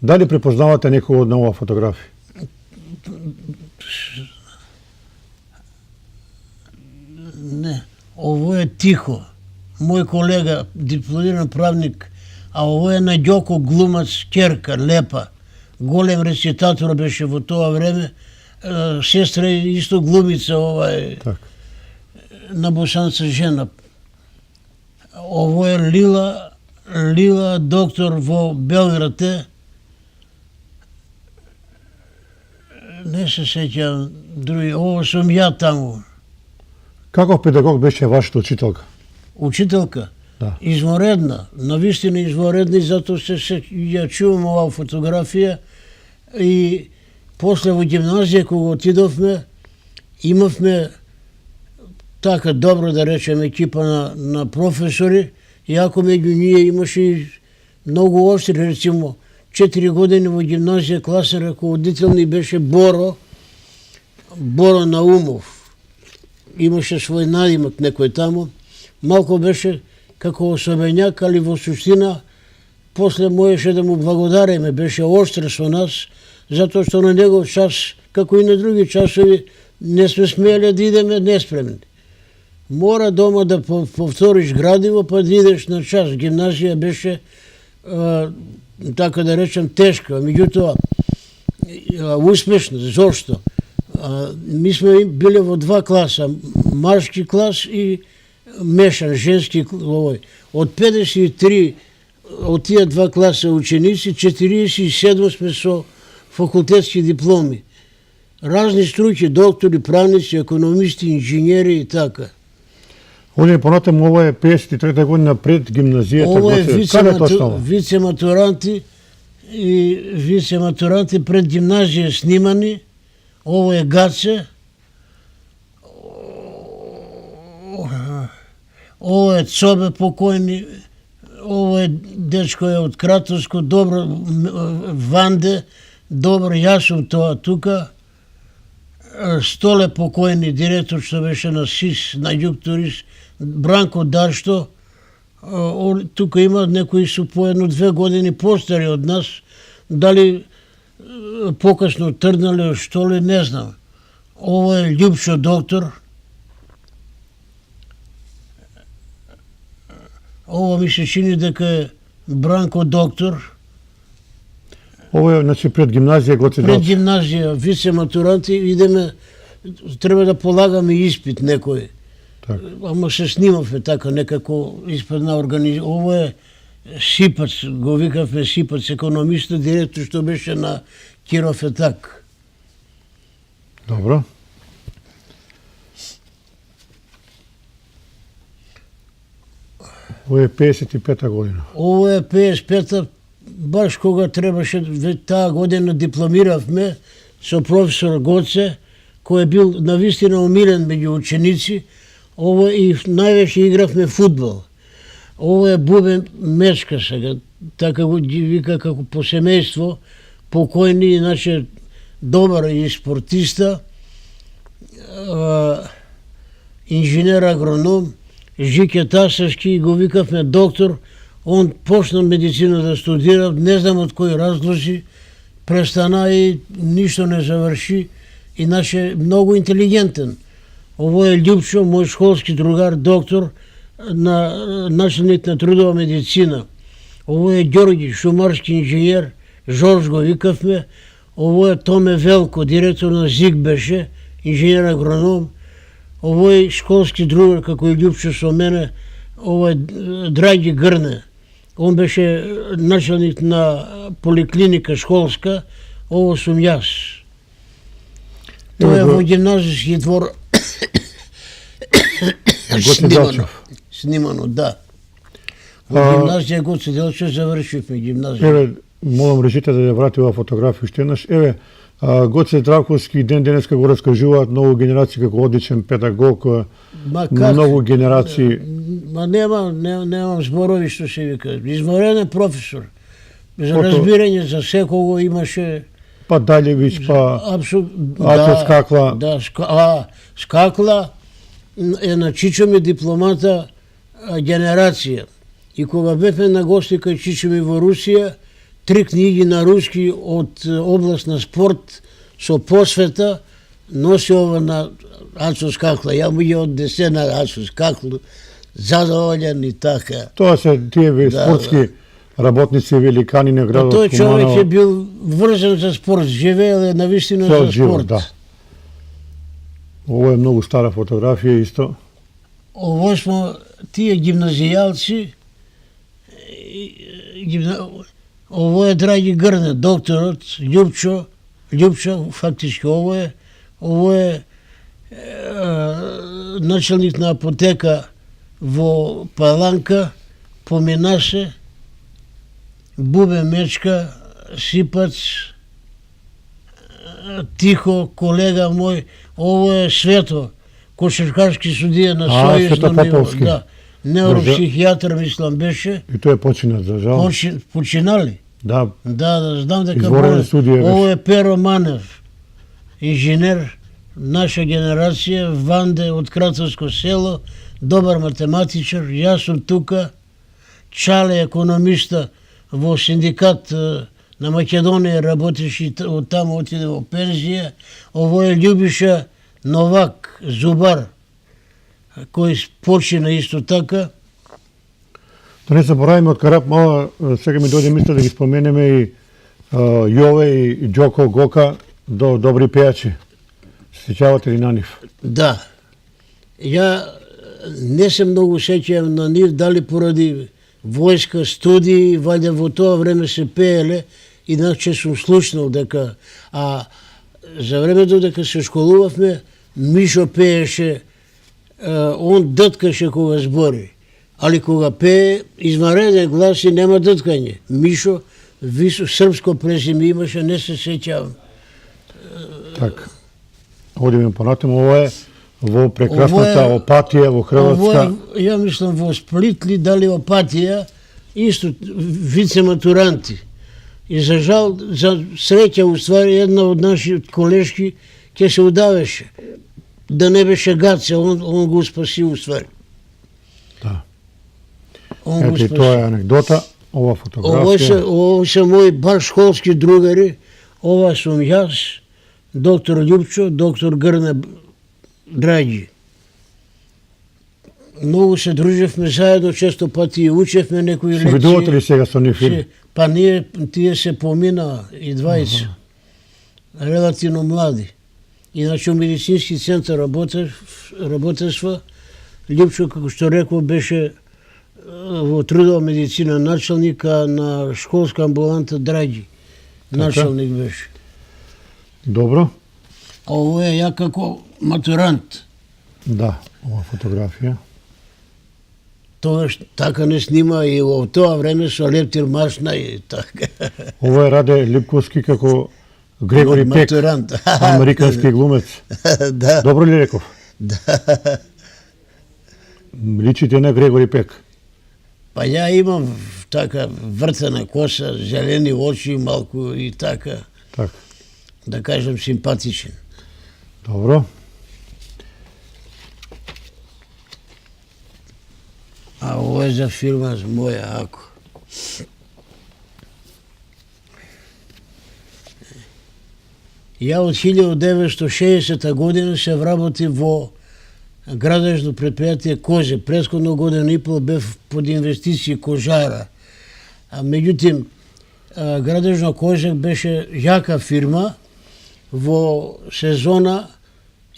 Дали препознавате некој од нова фотографија? Не, ово е Тихо. Мој колега, дипломиран правник, а ово е Наѓоко глумац, ќерка, лепа. Голем рецитатор беше во тоа време. Сестра исто глумица, Так. На босанца жена. Ово е Лила доктор во Белград е. Не се сеќам други. Ово сум ја таму. Каков педагог беше вашата учителка? Учителка? Да. Изворедна. Навистина изворедна и затоа ја чувам оваа фотографија. И после во гимназија кога отидовме, имавме така добро да речем екипа на професори, иако меѓу ние имаше и многу остри, рецимо 4 години во гимназија класа раководител ни беше Боро Наумов. Имаше свој надимак некој таму. Малко беше како особењак, али во суштина после можеше да му благодариме, беше оштр со нас, затоа што на негов час, како и на други часови, не сме смели да идеме неспремни. Мора дома да повториш градиво, па да идеш на час. Гимназија беше, така да речем, тешка, меѓутоа успешна. Зошто? Ми сме биле во 2 класа, маршки клас и мешан, женски овој. Од 53 од тие 2 класа ученици, 47 сме со факултетски дипломи. Разни струки, доктори, правници, економисти, инженери и така. Оне понатаму, ова е 53-та година пред гимназијата. Ова е вице-матуранти и вице-матуранти пред гимназија снимани. Ово е Гаце. Ово е Цобе покојни. Ово е дечко е од Кратовско, добро, Ванде, добро, јас сум тоа тука. Столе покојни, директор што беше на СИС, на Југ Турист, Бранко Даршто. Тука има некои су по 1-2 години постари од нас. Дали покасно тргнале, што ли, не знам. Ово е Љупшо доктор. Ово ми се чини дека е Бранко доктор. Ово е, значи, пред гимназија Гоце Делчев. Пред гимназија, вице-матуранти, идеме, треба да полагаме испит некој. Так. Ама се снимавме така, некако испадна организација. Ово е Сипац, го викавме Сипац, економиста, директор што беше на Киров Етак. Добро. Ово е 55-та година. Ово е 55-та, баш кога требаше, таа година дипломиравме со професор Гоце, кој е бил навистина умилен меѓу ученици. Ово и највеќе игравме фудбал. Ovo je Бубен Мечка сега, така го ги вика како по семејство, покојни, иначе добар и спортиста, инженер агроном, Жике Тасевски, го викавме доктор. Он почна медицина да студира, не знам од кои разлози, престана и ништо не заврши, иначе многу интелигентен. Ово е Љупчо, мој школски другар, доктор, на началник на трудова медицина. Ово е Ѓорги, шумарски инженер, Жорж го викавме. Ово е Томе Велко, директор на ЗИГ беше, инженер агроном. Ово е школски другар, како и Љупчо со мене, ово е Драги Грне. Он беше началник на поликлиника школска, ово сум јас. Тоа е во гимназиски двор. Гоце Делчев. Снимано, да. Во гимназија Гоце Делчев завршивме гимназија. Еве, молам речите да ја врати ова фотографија уште еднаш. Еве, Гоце Здравковски ден денеска го раскажуваат многу генерации како одличен педагог, многу генерации. Ма немам зборови што се вика. Изморен е професор. За разбирање за секого имаше. Па Далевич, па Ато Скакла. Да, Скакла е на Чичо ми дипломата генерација. И кога бевме на гости кај Чичо ми во Русија, 3 книги на руски од област на спорт со посвета носи ова на Ацо Скакла. Ја му ја однесе на Ацо Скаклу, задоволен и така. Тоа се тие спортски работници великани на градот Куманово. Тој човек е бил врзан за спорт, живеел е навистина за спорт. Да. Ово е многу стара фотографија исто. Ово смо тие гимназијалци. Ово е Драги Грне, докторот, Љупчо, фактички ово е началник на апотека во Паланка, поминаше, Бубен Мечка, Сипац, Тихо, колега мој, ово е Свето, кошаркарски судија на сојузно ниво. Да. Невропсихијатар, мислам, беше. И тој е починат, за жал. Починали? Да. Да, знам дека Изворен судија беше. Ово е Перо Манев, инженер, наша генерација, Ванде од Кратовско село, добар математичар, јас сум тука, Чале, економиста во синдикат на Македонија, работеше и од таму отиде во пензија. Ово е Љубиша Новак, зубар, кој почина исто така. Да не забораваме од Карап мала, сега ми дојде мисла да ги споменеме и Јове и Џоко Гока, добри пејачи. Сеќавате ли на нив? Да. Ја не се многу сеќавам на нив, дали поради војска, студии, вајде во тоа време се пееле, иначе сум слушнал дека, а за времето дека се школувавме, Мишо пееше, он дъткаше кога збори, али кога пее, извънреден глас и нема дъткање. Мишо, српско презиме имаше, не се сеќавам. Така. Одиме понатаму, ово е во прекрасната Опатија во Хрватска. Ја мислам во Сплит ли, дали Опатија, исто вице-матуранти. И за жал, за среќа, уствари, една од наши колешки ќе се удавеше. Да не беше Гаце, он го спаси уствари. Да. Ето и тоа е анекдота, ова фотографија. Ово се мои баш школски другари, ова сум јас, доктор Љупчо, доктор Грне Драги. Многу се дружевме заедно, често пати и учевме некои лекции. Се видувате ли сега со нив? Па тие се помина и двајца. Релативно млади. Иначе у медицински центар работесва. Љупчо, како што рекол, беше во трудова медицина началник, а на школска амбуланта Драги. Началник беше. Добро. Ово е ја како матурант. Да, ова фотографија. Тогаш така не снима и во тоа време со лептир машна и така. Ово е Раде Липковски како Грегори Пек, американски глумец. Да. Добро ли реков? Да. Личите на Грегори Пек. Па ја имам така вртена коса, зелени очи малку и така, Така. да кажем, симпатичен. Добро. А ovo je za firma moja, ako. Ја од 1960 година се вработи во градежно предпријатие Козе. Претходно година и пол бев под инвестиции кожара. А меѓутим, градежно Козе беше јака фирма. Во сезона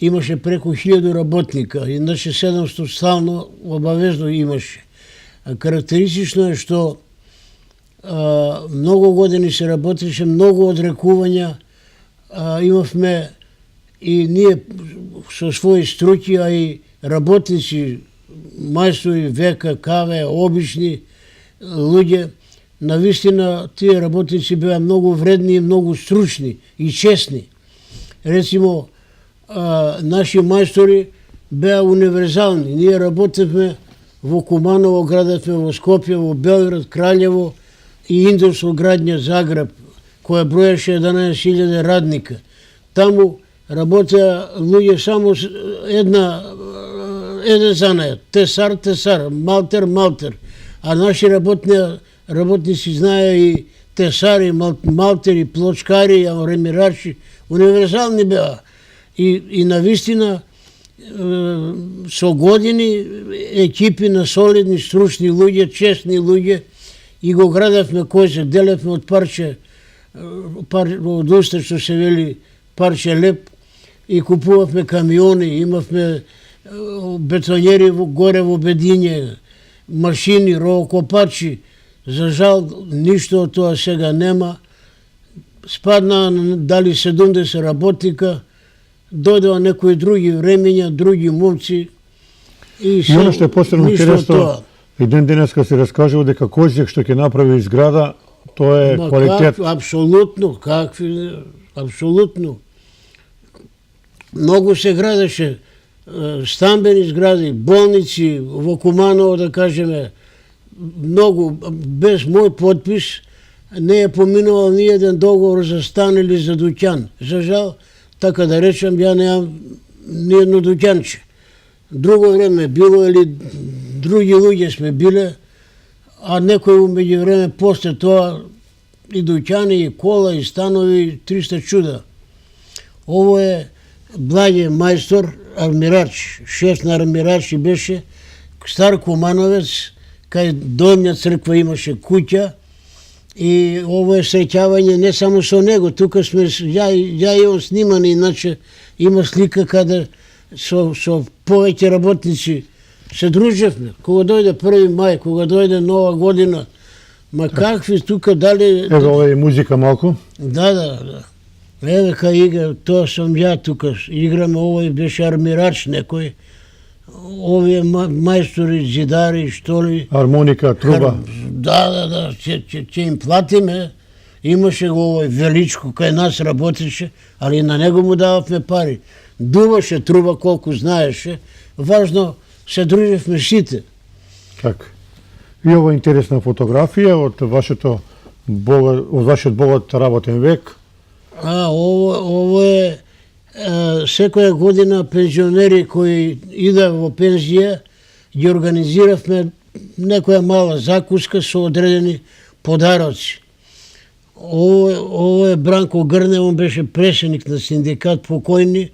имаше преку 1000 работника, иначе 700 стално обавезно имаше. Карактеристично е што многу години се работеше, многу одрекувања имавме и ние со своји струки, а и работници, мајстори, века, каве, обични луѓе. Навистина, тие работници беа многу вредни и многу стручни и честни. Рецимо, наши мајстори беа универзални. Ние работевме во Куманово, градевме во Скопје, во Белград, Краљево и Индусоградња Загреб, која броеше 11.000 радника. Таму работеа луѓе само еден занајат, тесар, малтер, а наши работници знаеа и тесари, малтери, плочкари, ремирачи, универзални беа. И навистина со години екипи на солидни, стручни луѓе, честни луѓе и го градевме Козе, делевме од парче, од уста што се вели парче леп и купувавме камиони, имавме бетонери горе во Бедиње, машини, ровокопачи. За жал, ништо од тоа сега нема. Спадна дали 70 работника, дојдоа некои други времења, други момци. И оно што е посебно интересно, еден денеска се раскажува дека Козјак што ќе направи зграда, тоа е квалитет. Апсолутно. Многу се градеше стамбени згради, болници во Куманово, да кажеме, многу, без мој подпис, не е поминувал ни еден договор за стан или за дуќан. За жал, така да речем, ја немам ни едно дуќанче. Друго време било, или други луѓе сме биле, а некој умеѓу време после тоа и дуќани, и кола, и станови, 300 чуда. Ово е Благе мајстор, армирач, шеф на армирачи беше, стар Кумановец, кај Долња црква имаше куќа, и ово е среќавање не само со него, тука сме, ја и он снимани, иначе има слика каде со повеќе работници се дружевме. Кога дојде 1. мај, кога дојде Нова година, ма какви тука дали... Ево, ова е музика малку. Да. Еве кај игра, тоа сум ја тука, играме, овој беше армирач некој, овие мајстори, зидари, штоли... Армоника, труба. Да, ќе им платиме. Имаше го овој Величко, кај нас работеше, али на него му дававме пари. Дуваше труба колку знаеше, важно се дружевме сите. Така. И ова интересна фотографија од вашиот богат работен век. Ово е секоја година пензионери кои иде во пензија, ги организиравме некоја мала закуска со одредени подароци. Ово е Бранко Грне, он беше прешеник на синдикат покојни.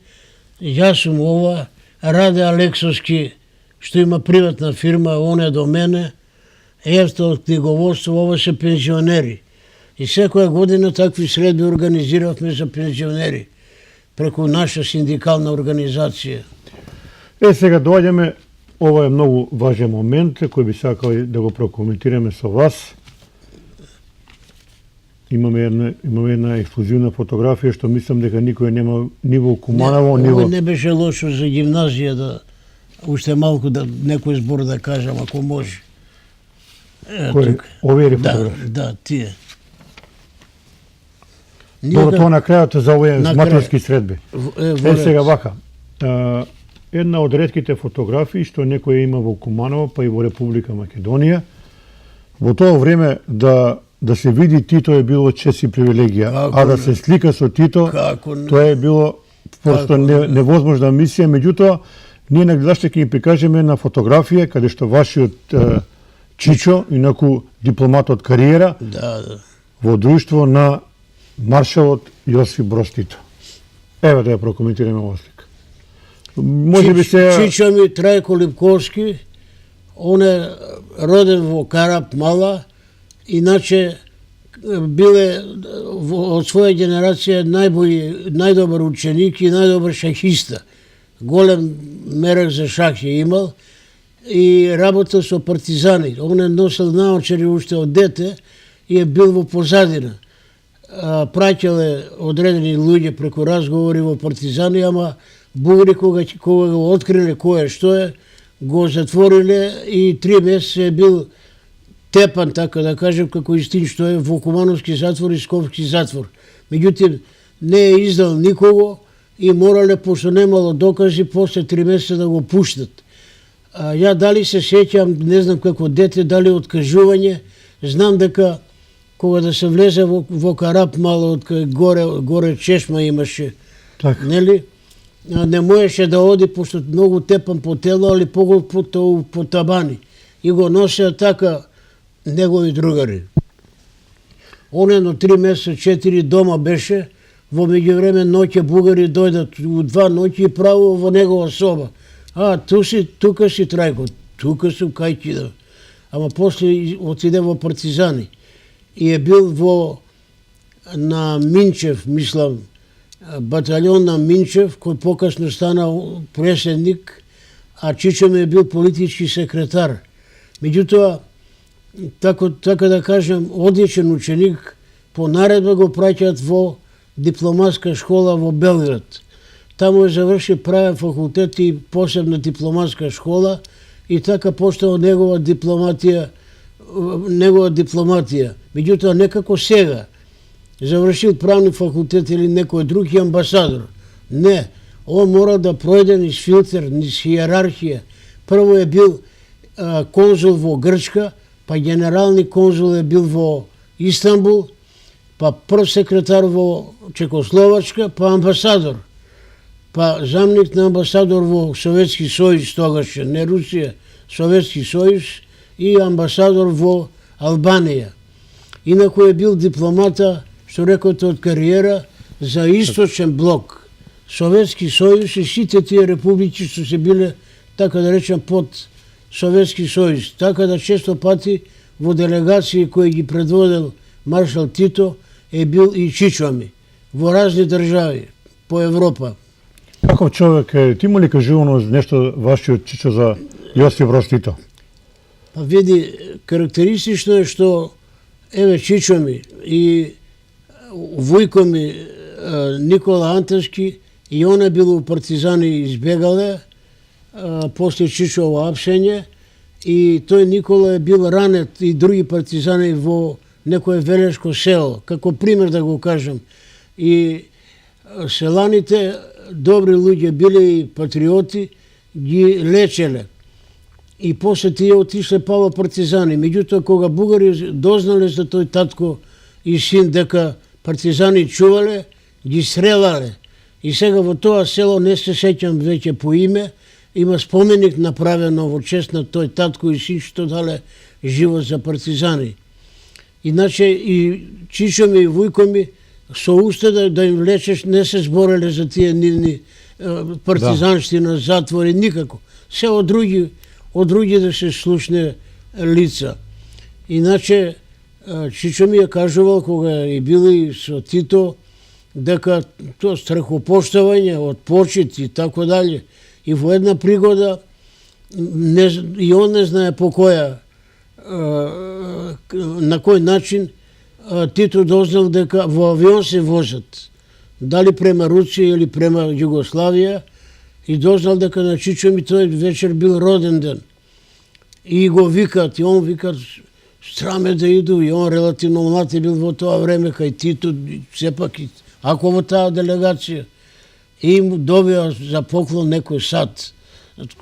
Јас сум ова, Раде Алексовски, што има приватна фирма, он е до мене. Евто од книговодство, ова се пензионери. И секоја година такви средби организиравме за пензионери преку наша синдикална организација. Сега доаѓаме, ова е многу важен момент кој би сакал да го прокоментираме со вас. Имаме една ексклузивна фотографија што мислам дека никој нема ни во Куманово, ни во... Ова не беше лошо за гимназија да уште малку да некој збор да кажам ако може. Овие ли фотографии? Да, тие. Добро, тоа на крајот за овие матерски средби. Сега вака, една од ретките фотографии што некој има во Куманово, па и во Република Македонија, Во тоа време да се види Тито е било чест и привилегија, Како а да не? се слика со Тито, Како не? тоа е било просто невозможна мисија. Меѓутоа, ние на гледачите ќе ги прикажеме на фотографија каде што вашиот Чичо, инаку дипломат од кариера, Да. во друштво на маршалот Јосип Броз Тито. Еве да ја прокоментираме оваа слика. Може би се... Чичо ми Трајко Липковски, он е роден во Карап Мала, иначе биле од своја генерација најдобар ученик и најдобар шахиста. Голем мерак за шах е имал и работел со партизани. Он е носел наочари уште од дете и е бил во позадина. Праќал е одредени луѓе преку разговори во партизани, ама бугари кога го откриле кој е што е, го затвориле и 3 месеца е бил тепан, така да кажем, како истин што е во Кумановски затвор и Скопски затвор. Меѓутоа, не е издал никого и морале, пошто немало докази, после 3 месеца да го пуштат. Ја дали се сеќам, не знам како дете, дали откажување, знам дека кога да се влезе во Карап мало, од кај горе чешма имаше, Така. нели? Не можеше да оди, пошто многу тепан по тело, али по табани. И го носеа така негови другари. Он едно 3 месеца, 4 дома беше, во меѓувреме ноќе бугари дојдат у 2 ноќи и право во негова соба. Тука си Трајко, тука сум, кај ти да. Ама после отиде во партизани. И е бил на Минчев, мислам, баталион на Минчев, кој покасно станал преседник, а Чичо ми е бил политички секретар. Меѓутоа, така да кажем, одличен ученик, по наредба го праќаат во дипломатска школа во Белград. Таму е заврши правен факултет и посебна дипломатска школа и така почнала негова дипломатија. Меѓутоа, некако сега завршил правни факултет или некој друг и амбасадор. Не, он мора да пројде низ филтер, низ иерархија. Прво е бил конзул во Грчка, па генерални конзул е бил во Истанбул, па прв секретар во Чекословачка, па амбасадор, па замник на амбасадор во Советски сојуз тогаше, не Русија, Советски сојуз, и амбасадор во Албанија. Инаку е бил дипломата, што рекоте, од кариера за Источен блок, Советски сојуз и сите тие републики што се биле, така да речем, под Советски сојуз. Така да често пати во делегации кои ги предводел маршал Тито е бил и Чичо ми во разни држави по Европа. Каков човек е? Ти има ли кажувано нешто вашиот Чичо за Јосип Броз Тито? Па види, карактеристично е што еве Чичо ми и вујко ми Никола Антарски и он е бил у партизани избегале после Чичово апсење и тој Никола е бил ранет и други партизани во некое велешко село, како пример да го кажем. И селаните, добри луѓе биле и патриоти, ги лечеле. И после тие отишле пава партизани. Меѓутоа, кога бугари дознале за тој татко и син дека партизани чувале, ги стрелале. И сега во тоа село, не се сеќам веќе по име, има споменик направено во чест на тој татко и син што дале живот за партизани. Иначе и Чичо ми и вујко ми со уште да им лечеш не се збореле за тие нивни партизанштина, затвори, никако. Се од други да се слушне лица. Иначе Чичо ми ја кажувал кога и били со Тито дека тоа страхопоштовање од почит и така дали. И во една пригода и он не знае по која на кој начин Тито дознал дека во авион се возат. Дали према Русија или према Југославија и дознал дека на Чичо ми тој вечер бил роден ден. И го викат, и он викат, страме да иду, и он релативно млад е бил во тоа време, кај Тито, сепак, ако во таа делегација, и му добија за поклон некој сад.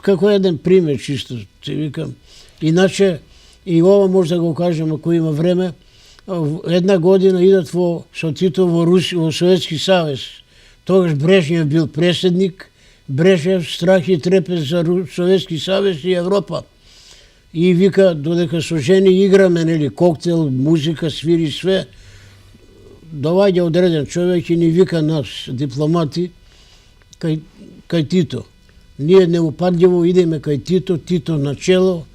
Како еден пример, чисто, ти викам. Иначе, и ова може да го кажем ако има време, една година идат со Тито во Советски Савез. Тогаш Брежнев бил преседник, Брежнев страх и трепет за Советски Савез и Европа. И вика, додека со жени играме, нели, коктел, музика, свири све, доаѓа одреден човек и ни вика нас, дипломати, кај Тито. Ние неупадливо идеме кај Тито, Тито начело,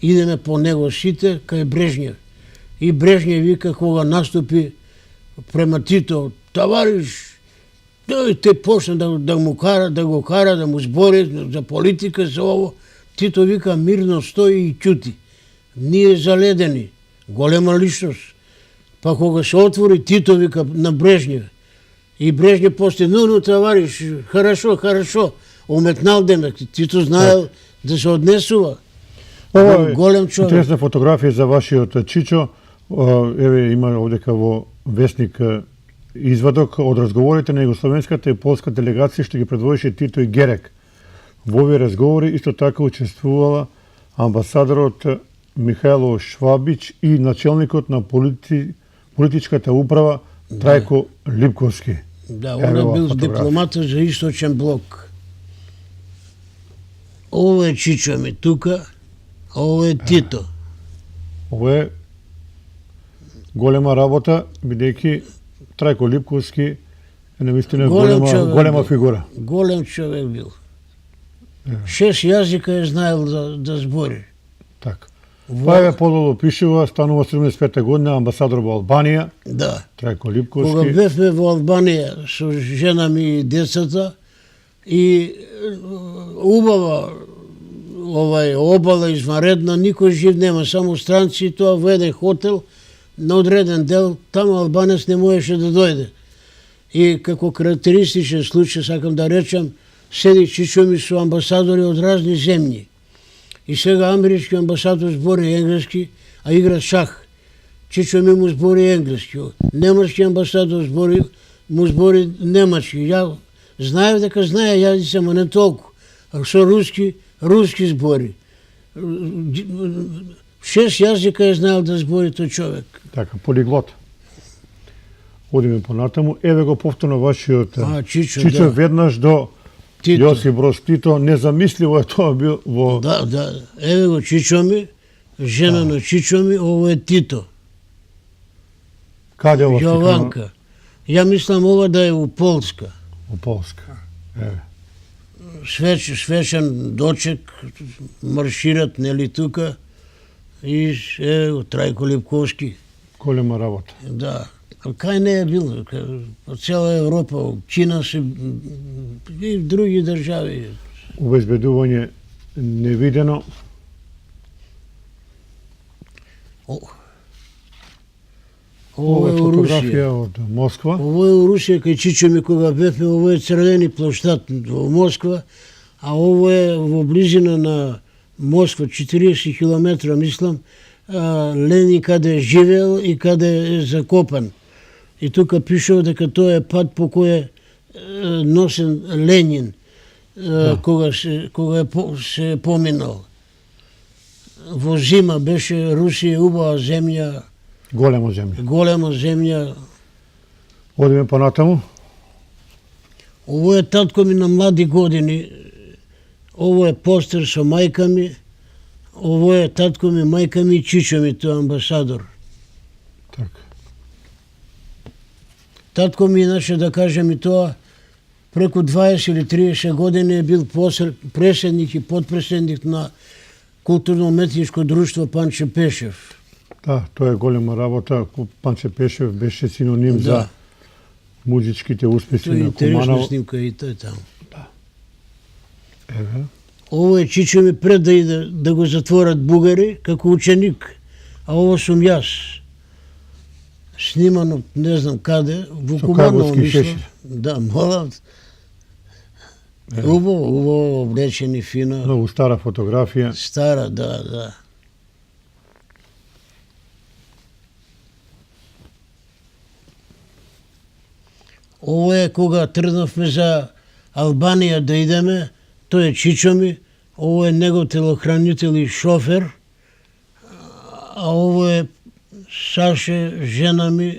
идеме по него сите кај Брежнев. И Брежнев вика кога наступи према Тито, товариш, тој те почна да го кара, да му збори за политика, за ово. Тито вика мирно стои и ќути. Ние заледени, голема личност. Па кога се отвори, Тито вика на Брежнев. И Брежнев после, ну, товариш, хорошо, уметнал демек. Тито знаел да се однесува. Ова е голем човек. интересна фотографија за вашиот Чичо. Еве има овдека во весник извадок од разговорите на југословенската и полска делегација што ги предводише Тито и Герек. Во овие разговори исто така учествувала амбасадорот Михајло Швабич и начелникот на политичката управа Трајко Липковски. Да, он бил дипломата за Источен блок. Ово е Чичо ми тука, а ово е Тито. Ово е голема работа, бидејќи Трајко Липковски е навистина голема фигура. Голем човек бил. 6 јазика е знаел да збори. Така. Па еве подолу пишува, станува 75 година амбасадор во Албанија. Да. Трајко Липковски. Кога бевме во Албанија со жена ми и децата и убава обала изваредна, никој жив нема, само странци, тоа во еден хотел на одреден дел, таму албанец не можеше да дојде. И како карактеристичен случај, сакам да речам, седи Чичо ми со амбасадори од разни земји. И сега амерички амбасадор збори енглески, а игра шах. Чичо ми му збори енглески. Немачки амбасадор му збори немачки. Ја знаев дека знае јазици, ама не толку. А со руски збори. 6 јазика е знаел да збори тој човек. Така, полиглот. Одиме понатаму. Еве го повторно вашиот Чичо веднаш до Тито. Јосип Броз Тито, незамисливо е тоа бил во... Да, еве го Чичо ми, жена на Чичо ми, ово е Тито. Каде ова слика? Јованка. Ја мислам ова да е у Полска. У Полска, еве. Свечен дочек, маршират, нели тука, и еве Трајко Липковски. Голема работа. Да. Кај не е бил, по цела Европа, Кина и други држави. Обезбедување невидено. Ово е у фотографија од Москва. Ово е у Русија, кај Чичо ми кога бевме, ово е црвени площад во Москва, а ово е во близина на Москва, 40 километра, мислам, Ленин каде е живеел и каде е закопан. И тука пишува дека тоа е пат по кој е носен Ленин, кога се поминал. Во зима беше Русија убава земја. Голема земја. Одиме понатаму. Ово е татко ми на млади години. Ово е постер со мајка ми. Ово е татко ми, мајка ми и Чичо ми, тој амбасадор. Така. Татко ми, иначе да кажем и тоа, преку 20 или 30 години е бил преседник и подпреседник на културно-уметничко друштво Панче Пешев. Да, тоа е голема работа. Панче Пешев беше синоним за музичките успеси на Куманово. Тоа е интересна снимка и тој таму. Да. Еве. Ово е Чичо ми пред да иде да го затворат бугари, како ученик, а ово сум јас. Снимано, не знам каде, во Куманово мислам. Да, молам. Убаво облечени фино. Многу стара фотографија. Стара, да. Ово е кога тргнавме за Албанија да идеме, тој е Чичо ми, ово е негов телохранител и шофер, а ово е Саше, жена ми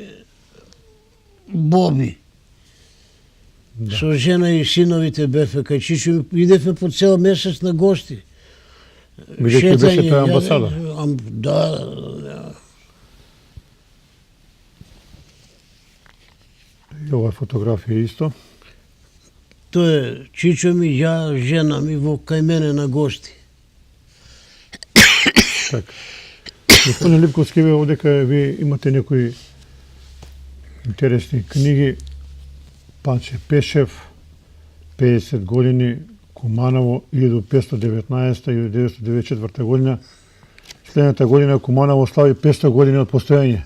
Боби. Да. Со жена и синовите бевме кај Чичо, идевме по цел месец на гости. Бидејќи беше тој амбасада. Да. И ова фотографија исто. Тоа е Чичо ми, ја, жена ми во кај мене на гости. Така. Господин Липковски, вие овдека ви имате некои интересни книги. Панче Пешев, 50 години, Куманово, 1519-1994 година. Следната година Куманово слави 500 години од постојање.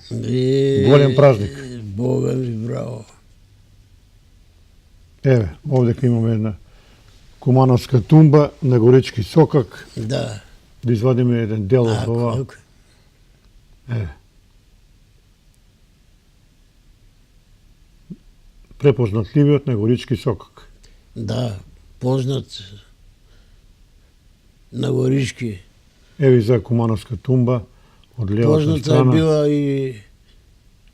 Голем празник. Бога ми, браво. Еве, овдека имаме една кумановска тумба на Горички сокак. Да. Да извадиме еден дел од ова. Еве. Препознатливиот на Горички сокак. Да, познат на Горички. Еве за кумановска тумба од левата Позната страна. е била и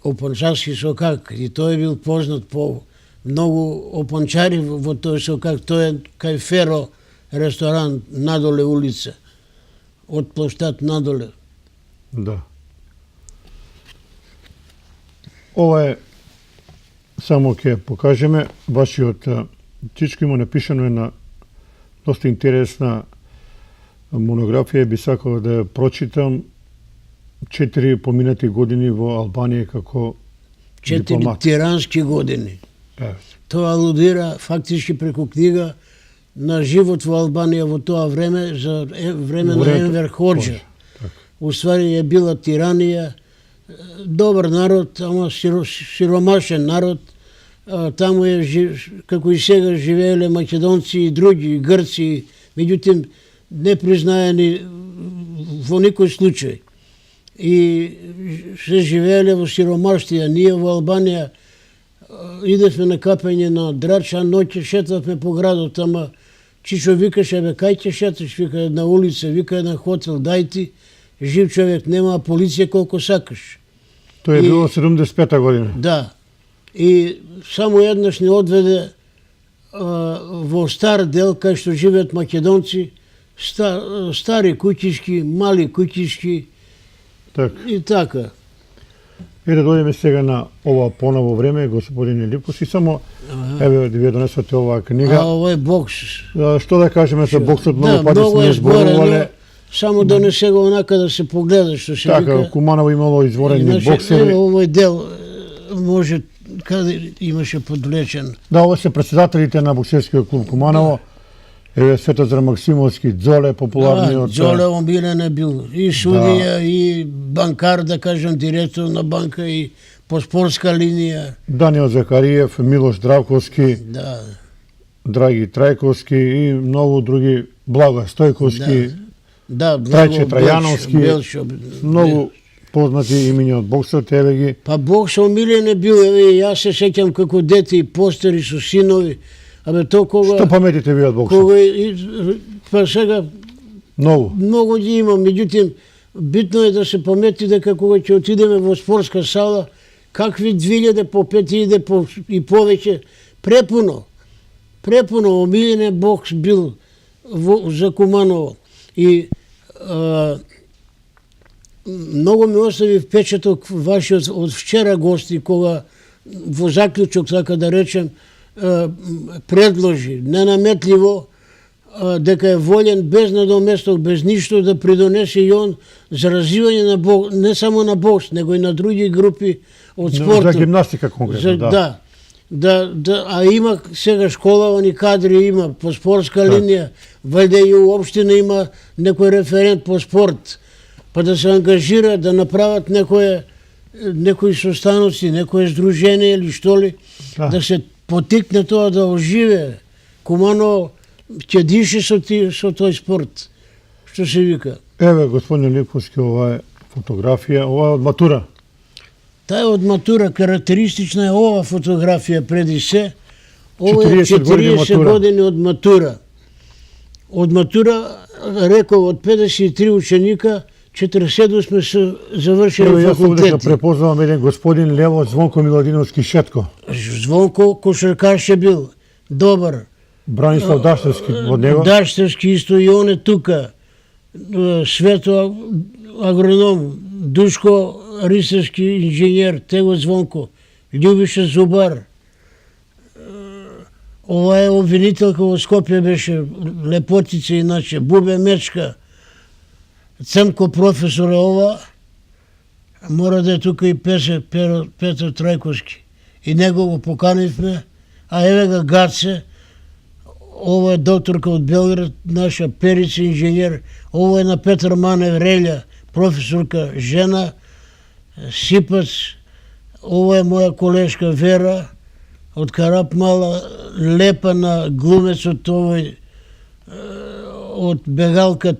Опанчарски сокак. И тој е бил познат по многу опанчари во тој сокак. Тој е кај Феро ресторан надоле улица. Од площад надоле. Да. Ова е само ќе покажеме вашиот Чичко има напишано една доста интересна монографија, би сакал да ја прочитам. 4 поминати години во Албанија како 4 дипломат. тирански години. Еве. Тоа алудира фактички преку книга на живот во Албанија во тоа време, за време на Времето- Енвер Хоџа. Така. Уствари е била тиранија, добар народ, ама сиромашен народ. Таму е, како и сега, живееле македонци и други, и грци, меѓутоа не признаени во никој случај. И се живееле во сиромаштија. Ние во Албанија идевме на капење на Драча, ноќе шетавме по градот, ама Чичо викаше, бе, кај ќе шеташ, вика една улица, вика една хотел, дај ти, жив човек, нема полиција колку сакаш. Тоа е И- било 75-та година. Да. И само еднаш не одведе во стар дел, кај што живеат македонци, стари куќишки, мали куќишки Така. и така. И да дојдеме сега на ова поново време, господин Липковски, само еве да ви донесете оваа книга. А ова е бокс. Што да кажеме за боксот, многу Да, пати многу сме е зборено, зборувале. само донесе го онака да се погледа, што се Така, вика. Куманово имало изворени Иначе, боксери. ево, овој дел може, каде имаше подвлечен. Да, ова се председателите на боксерскиот клуб Куманово. Еве Светозар Максимовски, Дзоле, популарниот. Джоле омилен е бил и судија, и банкар, да кажем, директор на банка, и по спортска линија. Даниел Закариев, Милош Здравковски, Да, Драги Трајковски и многу други, Благо Стојковски, да, Трајче Трајановски, Белшо. многу познати имиња од боксот, еве ги. Па бокс омилен е бил, еве, јас се сеќам како дете и постери со синови, абе то кога... Што паметите ви од боксот? Кога, па сега, Многу. многу ги има, меѓутоа битно е да се памети дека кога ќе отидеме во спортска сала, какви 2000 по 5000 и повеќе, препуно. Препуно омилен е бокс бил за Куманово. И многу ми остави впечаток вашиот од вчера гости, кога во заклучок, така да речем, предложи ненаметливо дека е волен без надоместок, без ништо да придонесе и он за развивање на бокс, не само на бокс, него и на други групи од спортот. За гимнастика конкретно, да. А има сега школавани кадри, има по спортска линија, вајде и општина има некој референт по спорт, па да се ангажира, да направат некои состаноци, некое здружение или што ли, да се потикне тоа да оживе. Куманово ќе дише со тој спорт, што се вика. Еве, господин Липковски, ова е фотографија, ова е од матура. Таа е од матура, карактеристична е ова фотографија преди се. Ова е 40 години 40 матура. години од матура. Од матура, реков, од 53 ученика, 47 сме се Ево, завршили јас овде ќе факултети. препознавам еден господин Лево Звонко Миладиновски Шетко. Звонко кошаркаш е бил, добар. Бранислав Даштевски од него. Даштевски исто и он е тука. Свето агроном, Душко Рисарски инженер, tego Звонко, Љубиша Зубар. Ова е обвинителка во Скопје беше лепотица иначе, Бубе Мечка, Црнко професор е ова, мора да е тука и Петар Трајковски. И него го поканивме, а еве га Гаце, ова е докторка од Белград, наша Перица инженер, ова е на Петар Манев Релја, професорка жена, Сипац, ова е моја колешка Вера, од Карапмала, лепа на глумецот овој, од Бегалка,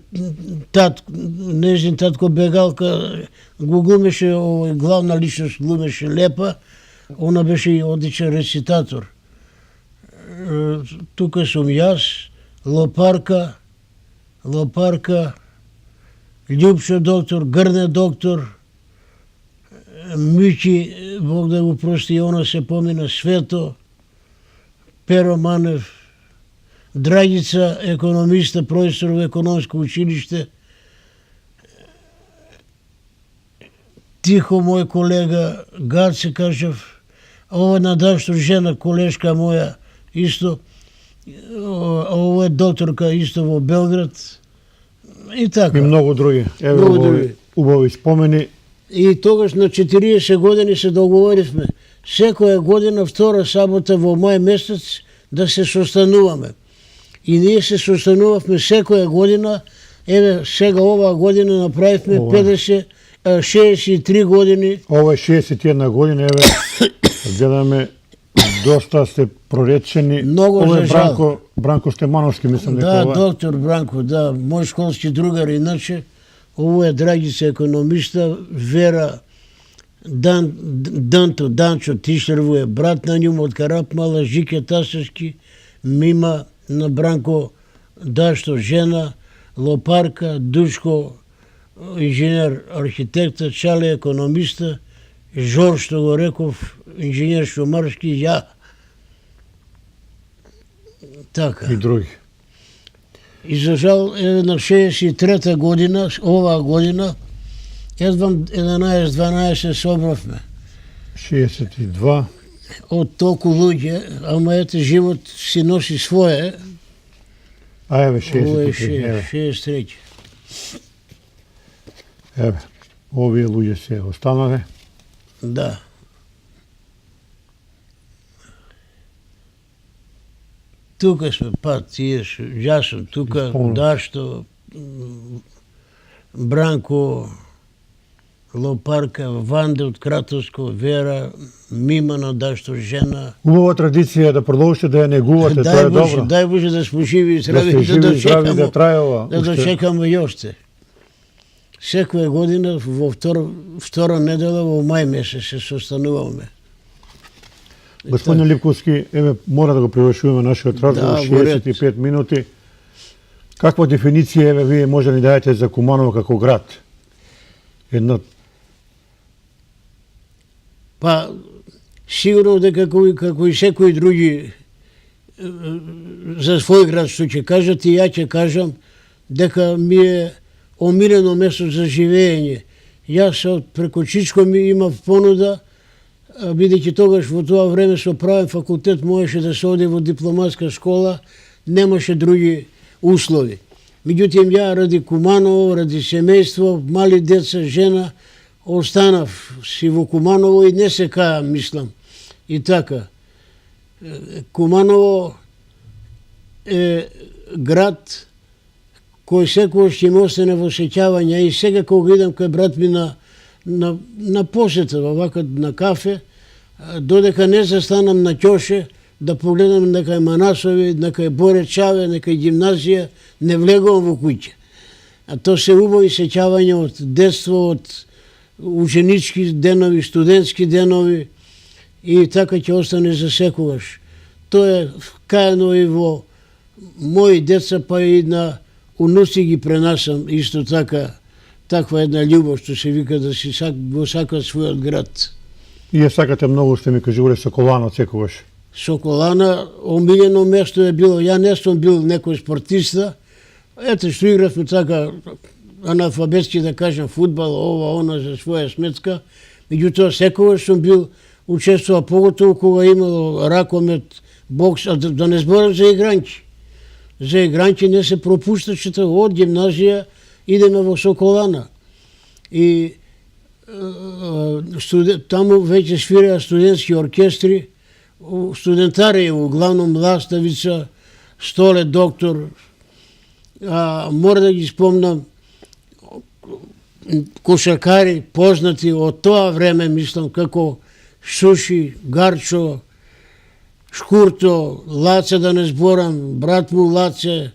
нежин татко Бегалка, го глумеше, овој главна личност глумеше лепа, она беше и одличен рецитатор. Тука сум јас, Лопарка, Љупшо доктор, Грне доктор, Мичи, Бог да го прости, она се помина, Свето, Перо Манев, Драгица, економиста, професор во економско училиште, Тихо, мој колега, Гаце, кажав, ова на Дашто жена, колешка моја, исто, ова е докторка исто во Белград, и така. И многу други. Еве Многу овој други. убави спомени. И тогаш на 40 години се договоривме секоја година втора сабота во мај месец да се состануваме. И ние се состанувавме секоја година, еве сега оваа година направивме Ова. 63 години. Ова е 61 година, еве, гледаме, доста сте проречени. Многу Ова за е жал. Бранко Стемановски, мислам дека Да, ова. доктор Бранко, да, мој школски другар, иначе, ово е Драгица економиста, Вера, Данчо Тишерво е брат на njum од Карапмала, Жике Тасевски, Мима на Бранко Дашто жена, Лопарка, Душко инженер архитекта, Чале економиста, Жор, што го реков, инженер шумарски, ја. Така. И други. И за жал, на 63-та година, оваа година, едвам 11-12 собравме. 62. Од толку луѓе, ама ете живот си носи свое. А еве Ово е 63. Еве. 63. Еве. Овие луѓе се останале. Да. Тука сме, па, тие, јас сум тука, Исполнено. Дашто, Бранко, Лопарка, Ванде од Кратовско, Вера, Мима на Дашто жена. Убава традиција да продолжите да ја негувате, тоа е добро. Дај Боже да сме живи и Да здрави, сте живи и здрави да трае ова. да уште. дочекаме јоште. Секоја година во втора недела во мај месец се состануваме. Господин Липковски, еве мора да го привршуваме нашиот разговор, Да, во ред. 65 минути. Каква дефиниција еве вие може да ни дајете за Куманово како град? Една Па, сигурно дека како и секои други за свој град што ќе кажат, и ја ќе кажам дека ми е омилено место за живење. Јас од преку Чичко ми имав понуда, бидејќи тогаш во тоа време со правен факултет можеше да се оди во дипломатска школа, немаше други услови. Меѓутоа ја ради Куманово, ради семејство, мали деца, жена, останав си во Куманово и не се кајам, мислам. И така, Куманово е град кој секогаш ќе ми остане во сеќавање, и сега кога идам кај брат ми на посета, вака на кафе, додека не застанам на ќоше, да погледам некај Манасови, некај Боре Чаве, некај гимназија, не влегувам во куќа. А то се убави сеќавање од детство, од ученички денови, студентски денови, и така ќе остане за секогаш. Тоа е кајано и во мои деца, па и на унуци ги пренасам исто така таква една љубов што се вика да си го сака својот град. И ја сакате многу, сте ми кажувале, Соколано секогаш. Соколана, омилено место е било. Ја не сум бил некој спортиста. Ете што игравме така аналфабетски да кажем фудбал, ова, она за своја сметка. Меѓутоа секогаш сум бил учествувал поготово кога имало ракомет, бокс, а да не зборам за игранки. За игранки не се пропушта, че од гимназија идеме во Соколана. И таму веќе свиреа студентски оркестри, студентарије, главном Ластавица, Столе, Доктор. Мора да ги спомнам кошаркари познати од тоа време, мислам, како Суши, Гарчо, Шкурто, Лаце да не зборам, брат му Лаце,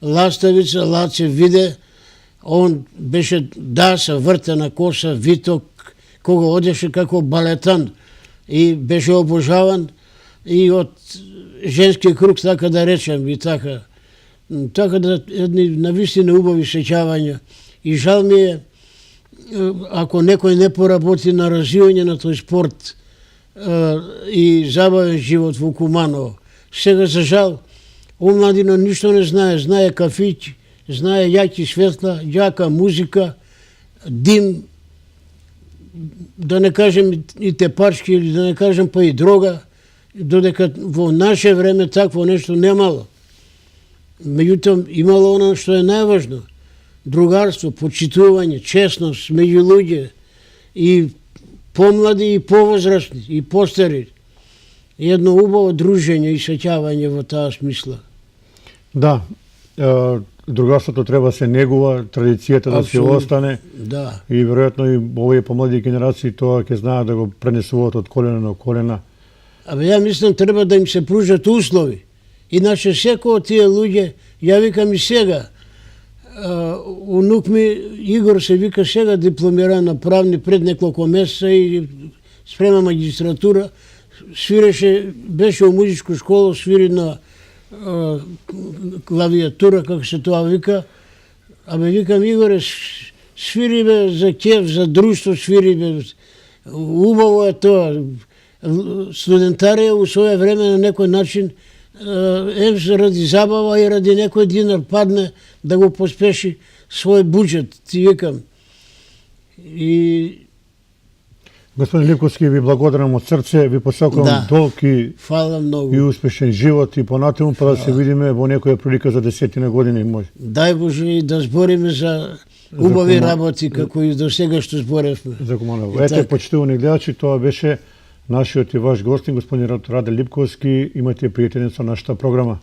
Ластавица, Лаце Виде, он беше даса, вртена коса, виток, кога одеше како балетан и беше обожаван и од женски круг, така да речем, и така. Така да едни навистина убави сеќавања. И жал ми е, ако некој не поработи на развивање на тој спорт и забавен живот во Куманово. Сега, за жал, омладина ништо не знае. Знае кафиќ, знае јаки светла, јака музика, дим, да не кажем и тепачки, или да не кажем па и дрога, додека во наше време такво нешто немало. Меѓутоа, имало оно што е најважно. Другарство, почитување, честност меѓу луѓе, и помлади и повозрастни, и постари. Едно убаво дружење и сеќавање во таа смисла. Да, другарството треба се негува, традицијата да се остане. Да. И веројатно и овие помлади генерации тоа ќе знаат да го пренесуваат од колена на колена. Абе, ја мислам, треба да им се пружат услови. Иначе секој од тие луѓе, ја викам и сега, унук ми Игор се вика сега дипломира на правни пред неколку месеца и спрема магистратура, свиреше, беше у музичку школа, свири на клавиатура, како се тоа вика. Абе, викам, Игоре, свири бе за кеф, за друштво, свири бе. Убаво е тоа. Студентарија у своје време на некој начин ради забава и ради некој динар падне да го поспеши свој буџет, ти викам. И Господин Ливковски, ви благодарам од срце, ви посакувам долг и успешен живот и понатаму, па да се видиме во некоја прилика за 10 години може. Дај Боже и да збориме за убави работи како и до сега што зборевме. За Куманово. Ете, почитувани гледачи, тоа беше нашиот и ваш гостин, господин Раде Липковски. Имате пријатели со нашата програма.